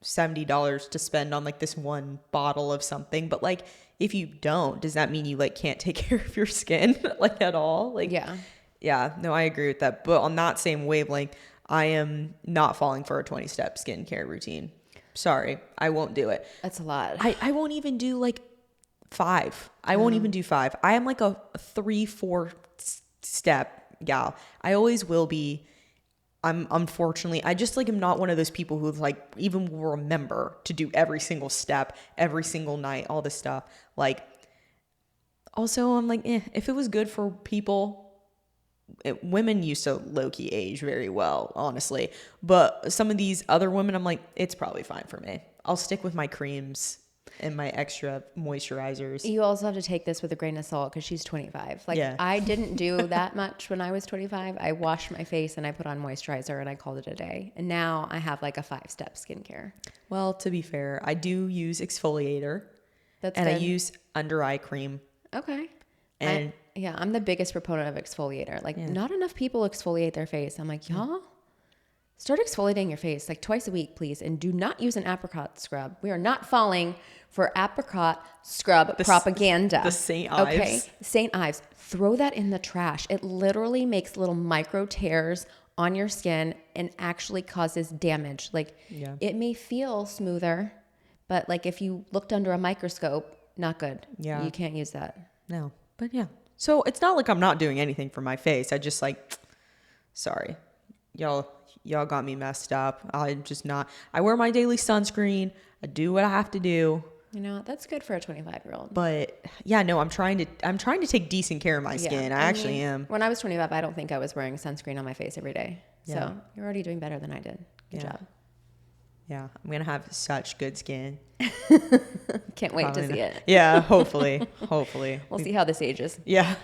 $70 to spend on like this one bottle of something. But like, if you don't, does that mean you like can't take care of your skin like at all? Like, yeah, no, I agree with that. But on that same wavelength, I am not falling for a 20-step skincare routine. Sorry, I won't do it. That's a lot. I won't even do like 5. I won't even do 5. I am like a 3-4 step gal. I always will be. I'm unfortunately, I just like am not one of those people who like even will remember to do every single step, every single night, all this stuff. Like, also I'm like, if it was good for people, women used to low-key age very well, honestly. But some of these other women, I'm like, it's probably fine for me. I'll stick with my creams and my extra moisturizers. You also have to take this with a grain of salt because she's 25. Like, I didn't do that much when I was 25. I washed my face and I put on moisturizer and I called it a day. And now I have like a 5-step skincare. Well, to be fair, I do use exfoliator. That's and good. I use under eye cream. Okay. And I'm the biggest proponent of exfoliator. Like, not enough people exfoliate their face. I'm like, y'all, start exfoliating your face like twice a week, please. And do not use an apricot scrub. We are not falling for apricot scrub propaganda. The St. Ives. Okay. St. Ives. Throw that in the trash. It literally makes little micro tears on your skin and actually causes damage. Like, it may feel smoother, but like if you looked under a microscope, not good. Yeah. You can't use that. No. But yeah. So it's not like I'm not doing anything for my face. I just like, sorry, y'all got me messed up. I'm just not. I wear my daily sunscreen. I do what I have to do. That's good for a 25-year-old. But yeah, no, I'm trying to take decent care of my skin. I actually am. When I was 25, I don't think I was wearing sunscreen on my face every day. Yeah. So you're already doing better than I did. Good job. Yeah, I'm gonna have such good skin. Can't wait to see it. Yeah, hopefully. We'll see how this ages. Yeah.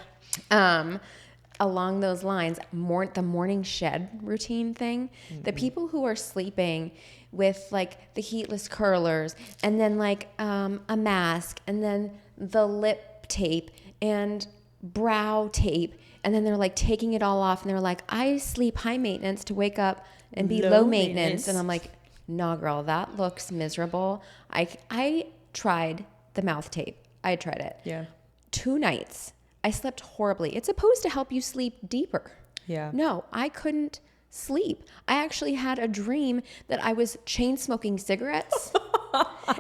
Along those lines, the morning shed routine thing, the people who are sleeping with like the heatless curlers and then like a mask and then the lip tape and brow tape, and then they're like taking it all off and they're like, I sleep high maintenance to wake up and be low maintenance. And I'm like, nah, girl, that looks miserable. I tried the mouth tape. I tried it. Yeah. 2 nights. I slept horribly. It's supposed to help you sleep deeper. Yeah. No, I couldn't sleep. I actually had a dream that I was chain smoking cigarettes.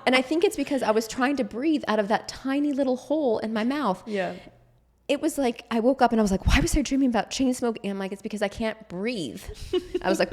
And I think it's because I was trying to breathe out of that tiny little hole in my mouth. Yeah. It was like, I woke up and I was like, why was I dreaming about chain smoking? And I'm like, it's because I can't breathe. I was like,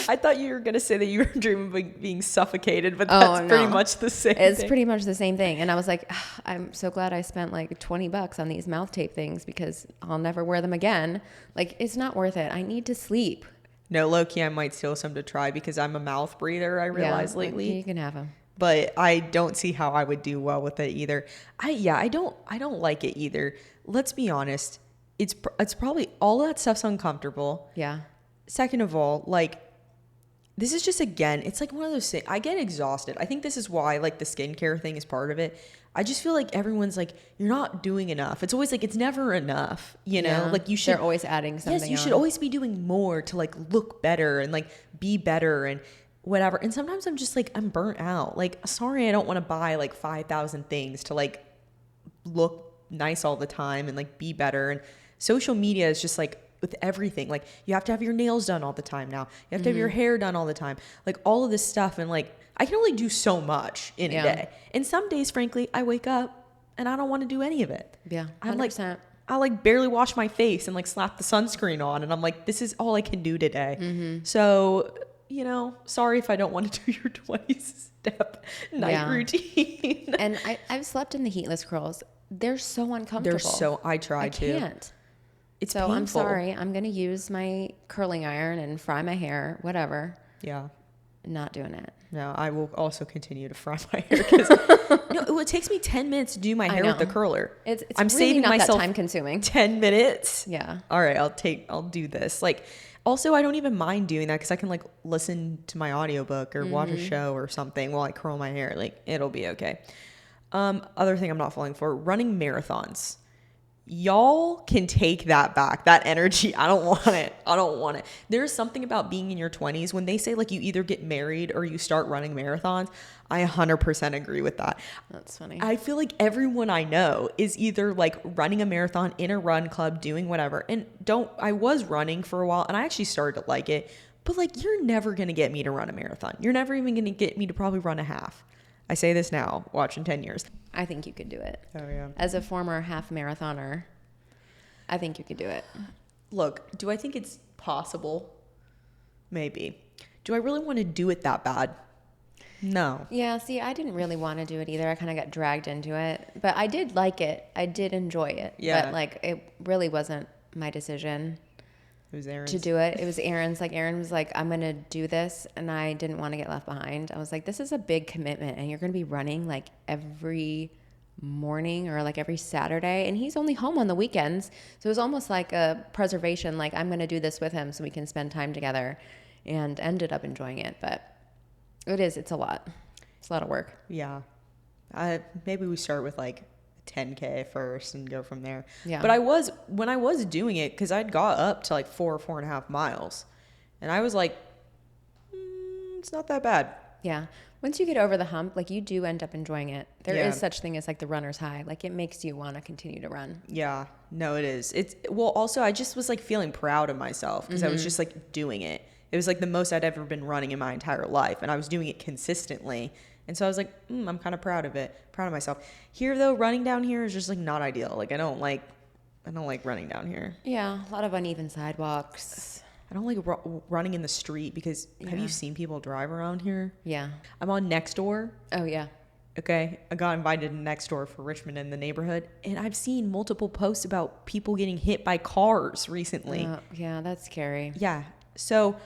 I thought you were going to say that you were dreaming of being suffocated, but that's pretty much the same It's thing. pretty much the same thing. And I was like, I'm so glad I spent like $20 on these mouth tape things because I'll never wear them again. Like, it's not worth it. I need to sleep. No, low-key, I might steal some to try because I'm a mouth breather, I realize lately. You can have them. But I don't see how I would do well with it either. I don't like it either. Let's be honest. It's probably all that stuff's uncomfortable. Yeah. Second of all, like, this is just, again, it's like one of those things. I get exhausted. I think this is why like the skincare thing is part of it. I just feel like everyone's like, you're not doing enough. It's always like, it's never enough, you know? Yeah. Like you should. They're always adding something. Yes, you should always be doing more to like look better and like be better and whatever. And sometimes I'm just like, I'm burnt out. Like, sorry, I don't want to buy like 5,000 things to like look nice all the time and like be better. And social media is just like with everything. Like, you have to have your nails done all the time now. You have to have your hair done all the time. Like all of this stuff. And like, I can only do so much in a day. And some days, frankly, I wake up and I don't want to do any of it. Yeah. 100%. I'm like, I like barely wash my face and like slap the sunscreen on. And I'm like, this is all I can do today. So, you know, sorry if I don't want to do your 20-step night routine. And I've slept in the heatless curls. They're so uncomfortable. I tried to. I can't. It's so painful. I'm sorry. I'm going to use my curling iron and fry my hair, whatever. Yeah. Not doing it. No, I will also continue to fry my hair because no, it takes me 10 minutes to do my hair with the curler. It's I'm really saving not myself that time consuming. 10 minutes. Yeah. All right, I'll do this. Like, also, I don't even mind doing that because I can like listen to my audiobook or watch a show or something while I curl my hair. Like, it'll be okay. Other thing I'm not falling for, running marathons. Y'all can take that back. That energy, I don't want it. I don't want it. There's something about being in your 20s when they say like you either get married or you start running marathons. I 100% agree with that. That's funny. I feel like everyone I know is either like running a marathon in a run club, doing whatever. And I was running for a while and I actually started to like it. But like, you're never going to get me to run a marathon. You're never even going to get me to probably run a half. I say this now, watch in 10 years. I think you could do it. Oh, yeah. As a former half marathoner, I think you could do it. Look, do I think it's possible? Maybe. Do I really want to do it that bad? No. Yeah, see, I didn't really want to do it either. I kind of got dragged into it. But I did like it. I did enjoy it. Yeah. But, like, it really wasn't my decision. It was Aaron's. To do it. It was Aaron's. Like, Aaron was like, I'm going to do this. And I didn't want to get left behind. I was like, this is a big commitment. And you're going to be running, like, every morning or, like, every Saturday. And he's only home on the weekends. So it was almost like a preservation. Like, I'm going to do this with him so we can spend time together. And ended up enjoying it. But it's a lot. It's a lot of work. Yeah. Maybe we start with, like, 10K first and go from there. Yeah. But when I was doing it, because I'd got up to like 4.5 miles, and I was like, it's not that bad. Yeah. Once you get over the hump, like, you do end up enjoying it. There Yeah. is such thing as like the runner's high. Like, it makes you want to continue to run. Yeah. No, it is. Well, also I just was like feeling proud of myself because I was just like doing it. It was like the most I'd ever been running in my entire life, and I was doing it consistently. And so I was like, I'm kind of proud of myself. Here though, running down here is just like not ideal. Like, I don't like running down here. Yeah, a lot of uneven sidewalks. I don't like running in the street because have you seen people drive around here? Yeah. I'm on Nextdoor. Oh, yeah. Okay. I got invited to Nextdoor for Richmond in the neighborhood, and I've seen multiple posts about people getting hit by cars recently. Yeah, that's scary. Yeah. So,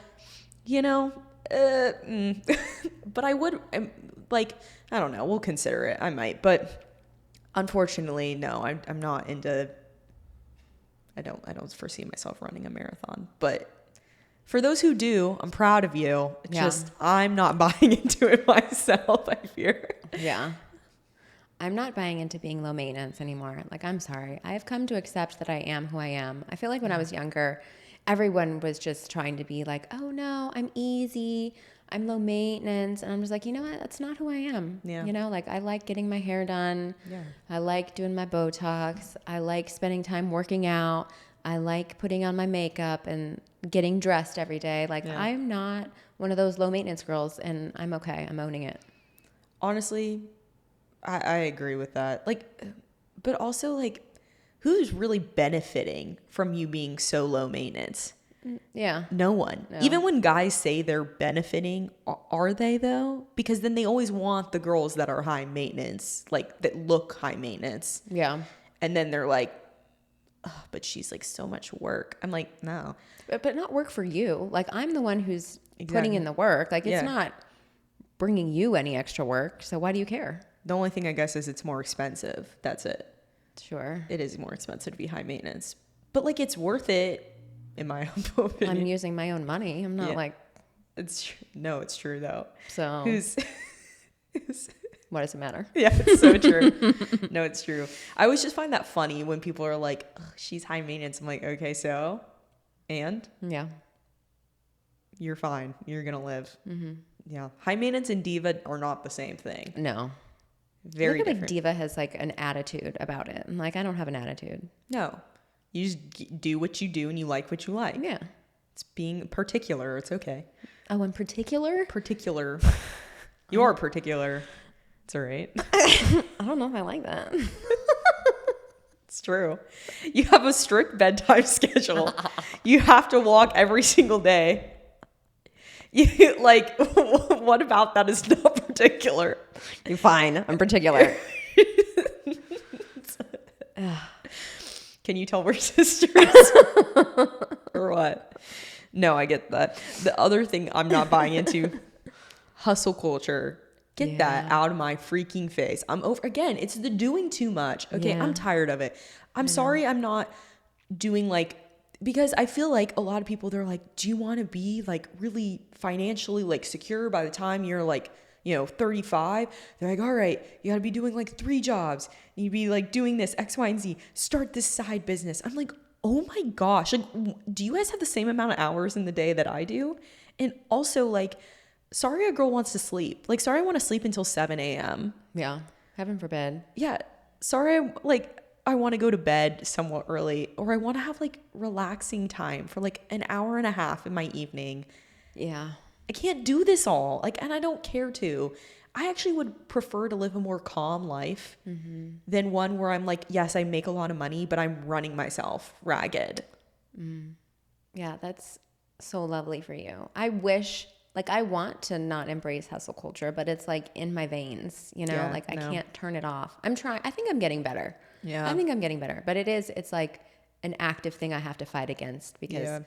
but I would, like, I don't know. We'll consider it. I might, but unfortunately, no. I'm not into. I don't foresee myself running a marathon. But for those who do, I'm proud of you. Just I'm not buying into it myself. I fear. Yeah. I'm not buying into being low maintenance anymore. Like, I'm sorry. I have come to accept that I am who I am. I feel like when I was younger, everyone was just trying to be like, oh no, I'm easy, I'm low maintenance. And I'm just like, you know what? That's not who I am. Yeah. Like, I like getting my hair done. Yeah. I like doing my Botox. I like spending time working out. I like putting on my makeup and getting dressed every day. Like, I'm not one of those low maintenance girls, and I'm okay. I'm owning it. Honestly, I agree with that. Like, but also, like, who's really benefiting from you being so low maintenance? Yeah. No one. No. Even when guys say they're benefiting, are they though? Because then they always want the girls that are high maintenance, like that look high maintenance. Yeah. And then they're like, oh, but she's like so much work. I'm like, no. But not work for you. Like, I'm the one who's putting in the work. Like, it's not bringing you any extra work. So why do you care? The only thing I guess is it's more expensive. That's it. Sure. It is more expensive to be high maintenance. But like, it's worth it in my own opinion. I'm using my own money. I'm not like... It's true though. So... Who's what does it matter? Yeah, it's so true. No, it's true. I always just find that funny when people are like, she's high maintenance. I'm like, okay, so? And? Yeah. You're fine. You're going to live. Mm-hmm. Yeah. High maintenance and diva are not the same thing. No. Very different. Like, diva has like an attitude about it. And like, I don't have an attitude. No. You just do what you do and you like what you like. Yeah. It's being particular. It's okay. Oh, in particular? Particular. You are particular. It's all right. I don't know if I like that. It's true. You have a strict bedtime schedule. You have to walk every single day. You like, what about that is not particular? You're fine. I'm particular. Can you tell we're sisters? Or what? No, I get that. The other thing I'm not buying into, hustle culture. Get that out of my freaking face. I'm over. Again, it's the doing too much. Okay, I'm tired of it. I'm sorry I'm not doing like, because I feel like a lot of people, they're like, do you want to be like really financially like secure by the time you're like, 35? They're like, all right, you got to be doing like 3 jobs. You be like doing this X, Y, and Z. Start this side business. I'm like, oh my gosh. Like, do you guys have the same amount of hours in the day that I do? And also like, sorry a girl wants to sleep. Like, sorry I want to sleep until 7 a.m. Yeah. Heaven forbid. Yeah. Sorry I want to go to bed somewhat early, or I want to have like relaxing time for like an hour and a half in my evening. Yeah. I can't do this all. Like, and I don't care to. I actually would prefer to live a more calm life than one where I'm like, yes, I make a lot of money, but I'm running myself ragged. Yeah, that's so lovely for you. I wish, like, I want to not embrace hustle culture, but it's like in my veins, Yeah, like I no. can't turn it off. I'm trying. I think I'm getting better. Yeah. I think I'm getting better, but it's like an active thing I have to fight against because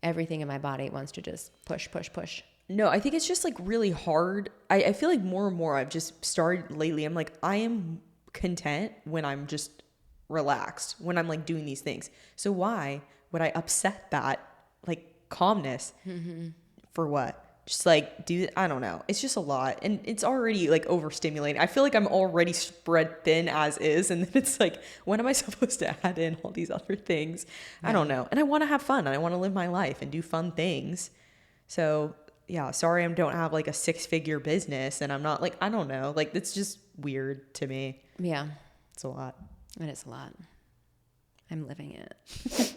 everything in my body wants to just push, push, push. No, I think it's just like really hard. I feel like more and more I've just started lately. I'm like, I am content when I'm just relaxed, when I'm like doing these things. So why would I upset that like calmness for what? Just like I don't know. It's just a lot. And it's already like overstimulating. I feel like I'm already spread thin as is. And then it's like, when am I supposed to add in all these other things? I don't know. And I want to have fun. I want to live my life and do fun things. So yeah, sorry I don't have like a 6-figure business and I'm not like, I don't know. Like, it's just weird to me. Yeah. It's a lot. It is a lot. I'm living it.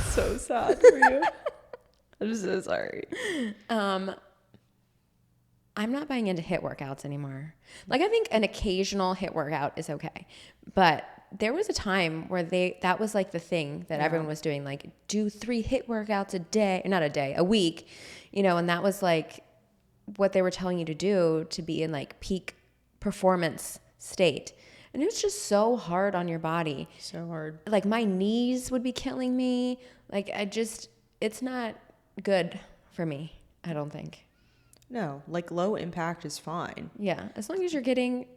So sad for you. I'm so sorry. I'm not buying into HIIT workouts anymore. Like, I think an occasional HIIT workout is okay. But there was a time where that was like the thing that everyone was doing, like do 3 HIIT workouts a day, not a day, a week, and that was like what they were telling you to do to be in like peak performance state. And it was just so hard on your body. So hard. Like, my knees would be killing me. Like, it's not good for me, I don't think. No, like low impact is fine. Yeah, as long as you're getting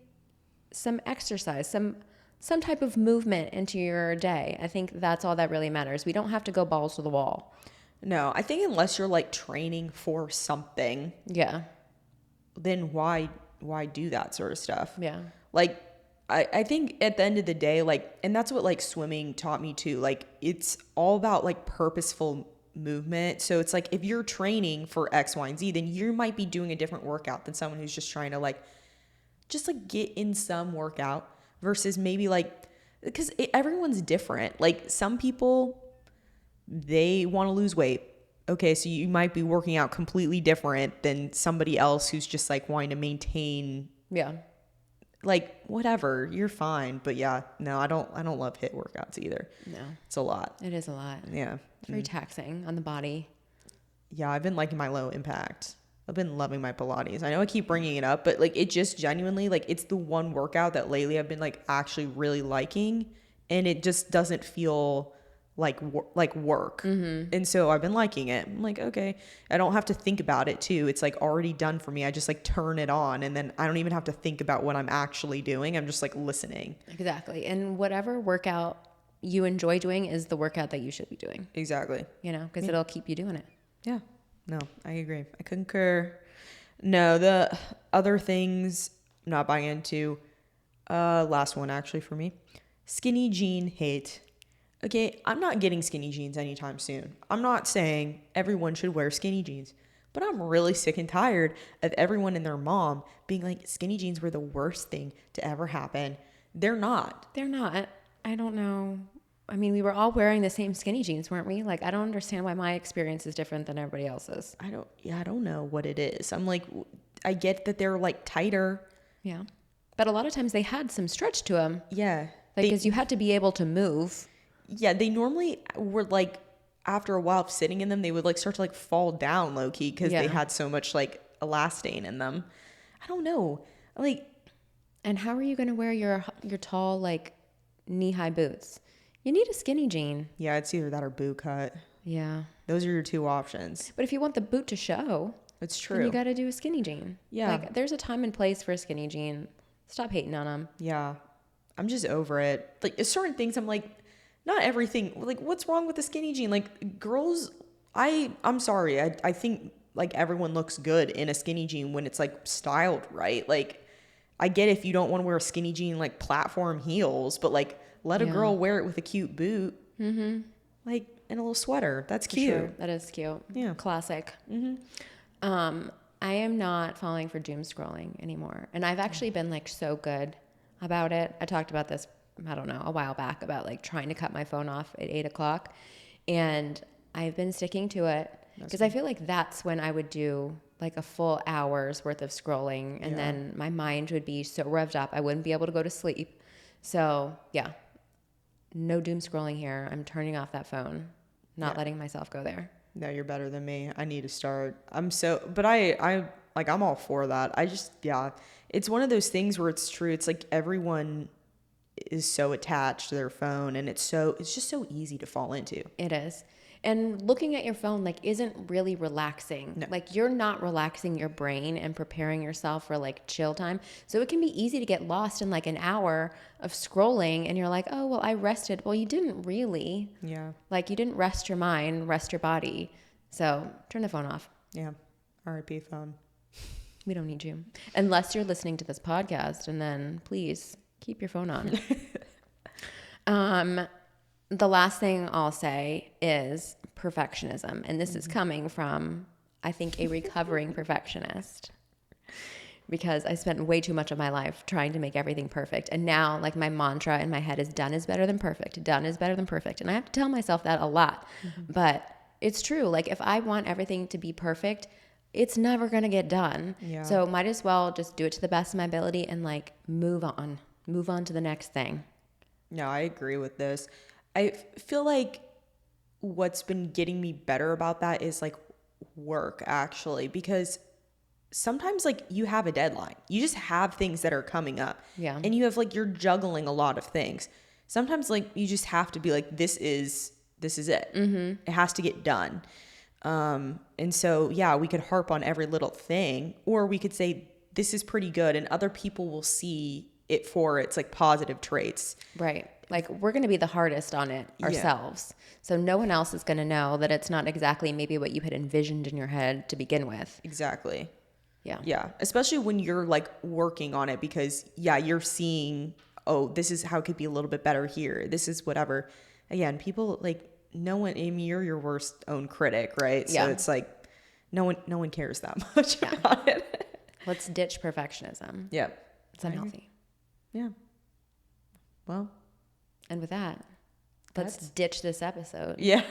some exercise, some type of movement into your day, I think that's all that really matters. We don't have to go balls to the wall. No, I think unless you're like training for something, Yeah. then why do that sort of stuff? Yeah. Like, I think at the end of the day, like, and that's what like swimming taught me too. Like, it's all about like purposeful movement. So it's like, if you're training for X, Y, and Z, then you might be doing a different workout than someone who's just trying to like get in some workout versus maybe like, because everyone's different. Like, some people, they want to lose weight. Okay, so you might be working out completely different than somebody else who's just like wanting to maintain. Yeah. Like, whatever, you're fine. But yeah, no, I don't love HIIT workouts either. No. It's a lot. It is a lot. Yeah. It's very taxing on the body. Yeah, I've been liking my low impact. I've been loving my Pilates. I know I keep bringing it up, but like, it just genuinely, like, it's the one workout that lately I've been like actually really liking, and it just doesn't feel like work. And so I've been liking it. I'm like, okay, I don't have to think about it too. It's like already done for me. I just like turn it on, and then I don't even have to think about what I'm actually doing. I'm just like listening. Exactly. And whatever workout you enjoy doing is the workout that you should be doing. Exactly. Because it'll keep you doing it. Yeah. No, I agree. I concur. No, the other things I'm not buying into. Last one actually for me. Skinny jean hate. Okay, I'm not getting skinny jeans anytime soon. I'm not saying everyone should wear skinny jeans, but I'm really sick and tired of everyone and their mom being like, skinny jeans were the worst thing to ever happen. They're not. They're not. I don't know. I mean, we were all wearing the same skinny jeans, weren't we? Like, I don't understand why my experience is different than everybody else's. I don't know what it is. I'm like, I get that they're like tighter. Yeah. But a lot of times they had some stretch to them. Yeah. Like, because you had to be able to move. Yeah, they normally were like, after a while of sitting in them, they would like start to like fall down low key because they had so much like elastane in them. I don't know. Like, and how are you going to wear your tall, like, knee-high boots? You need a skinny jean. Yeah, it's either that or boot cut. Yeah. Those are your two options. But if you want the boot to show, It's true. And you got to do a skinny jean. Yeah. Like, there's a time and place for a skinny jean. Stop hating on them. Yeah. I'm just over it. Like, certain things I'm like, not everything. Like, what's wrong with the skinny jean? Like, girls, I'm sorry. I think, like, everyone looks good in a skinny jean when it's, like, styled right. Like, I get if you don't want to wear a skinny jean, like, platform heels, but, like, let a girl wear it with a cute boot. Mm-hmm. Like, and a little sweater. That's cute. Sure. That is cute. Yeah. Classic. Mm-hmm. I am not falling for doom scrolling anymore. And I've actually been like so good about it. I talked about this, I don't know, a while back about like trying to cut my phone off at 8:00. And I've been sticking to it because I feel like that's when I would do like a full hour's worth of scrolling. And then my mind would be so revved up. I wouldn't be able to go to sleep. So yeah, no doom scrolling here. I'm turning off that phone, not letting myself go there. No, you're better than me. I need to start. But I like, I'm all for that. It's one of those things where it's true. It's like everyone is so attached to their phone, and it's just so easy to fall into. It is. And looking at your phone like isn't really relaxing. No. Like you're not relaxing your brain and preparing yourself for like chill time. So it can be easy to get lost in like an hour of scrolling and you're like, oh, well, I rested. Well, you didn't really. Yeah. Like you didn't rest your mind, rest your body. So turn the phone off. Yeah. R.I.P. phone. We don't need you. Unless you're listening to this podcast, and then please keep your phone on. The last thing I'll say is perfectionism. And this is coming from, I think, a recovering perfectionist. Because I spent way too much of my life trying to make everything perfect. And now, like, my mantra in my head is done is better than perfect. Done is better than perfect. And I have to tell myself that a lot. Mm-hmm. But it's true. Like, if I want everything to be perfect, it's never going to get done. Yeah. So might as well just do it to the best of my ability and, like, move on. Move on to the next thing. No, I agree with this. I feel like what's been getting me better about that is like work, actually, because sometimes like you have a deadline. You just have things that are coming up. Yeah. And you have like, you're juggling a lot of things. Sometimes like you just have to be like, this is it. Mm-hmm. It has to get done. And so, yeah, we could harp on every little thing, or we could say this is pretty good and other people will see it for its like positive traits. Right. Like we're going to be the hardest on it ourselves. Yeah. So no one else is going to know that it's not exactly maybe what you had envisioned in your head to begin with. Exactly. Yeah. Yeah. Especially when you're like working on it because you're seeing, oh, this is how it could be a little bit better here. This is whatever. Again, people like no one, I mean, you're your worst own critic, right? So it's like no one cares that much about it. Let's ditch perfectionism. Yeah. It's unhealthy. Yeah. Well. And with that, let's ditch this episode. Yeah.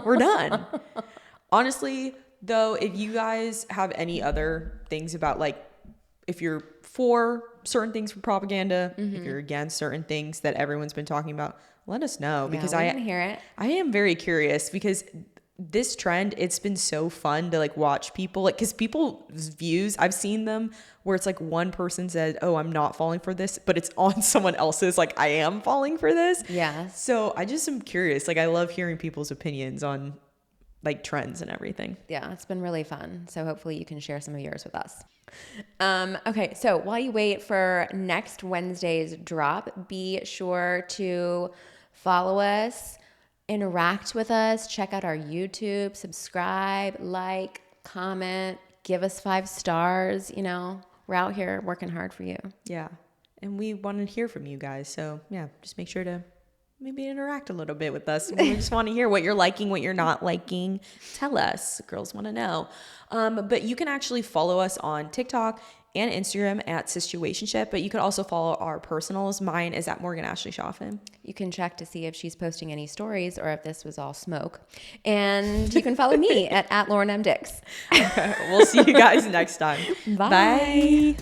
We're done. Honestly, though, if you guys have any other things about like, if you're for certain things for propaganda, if you're against certain things that everyone's been talking about, let us know because I want to hear it. I am very curious because this trend, it's been so fun to like watch people like, because people's views, I've seen them where it's like one person said, oh, I'm not falling for this, but it's on someone else's like, I am falling for this. Yeah. So I just am curious. Like I love hearing people's opinions on like trends and everything. Yeah, it's been really fun. So hopefully you can share some of yours with us. Okay, so while you wait for next Wednesday's drop, be sure to follow us, interact with us, check out our YouTube, subscribe, like, comment, give us 5 stars. You know, we're out here working hard for you. Yeah. And we want to hear from you guys. So yeah, just make sure to maybe interact a little bit with us. We just want to hear what you're liking, what you're not liking. Tell us. Girls want to know. But you can actually follow us on TikTok and Instagram at Situationship, but you can also follow our personals. Mine is at Morgan Ashley Shoffin. You can check to see if she's posting any stories or if this was all smoke. And you can follow me at Lauren M. Dix. Okay, we'll see you guys next time. Bye. Bye.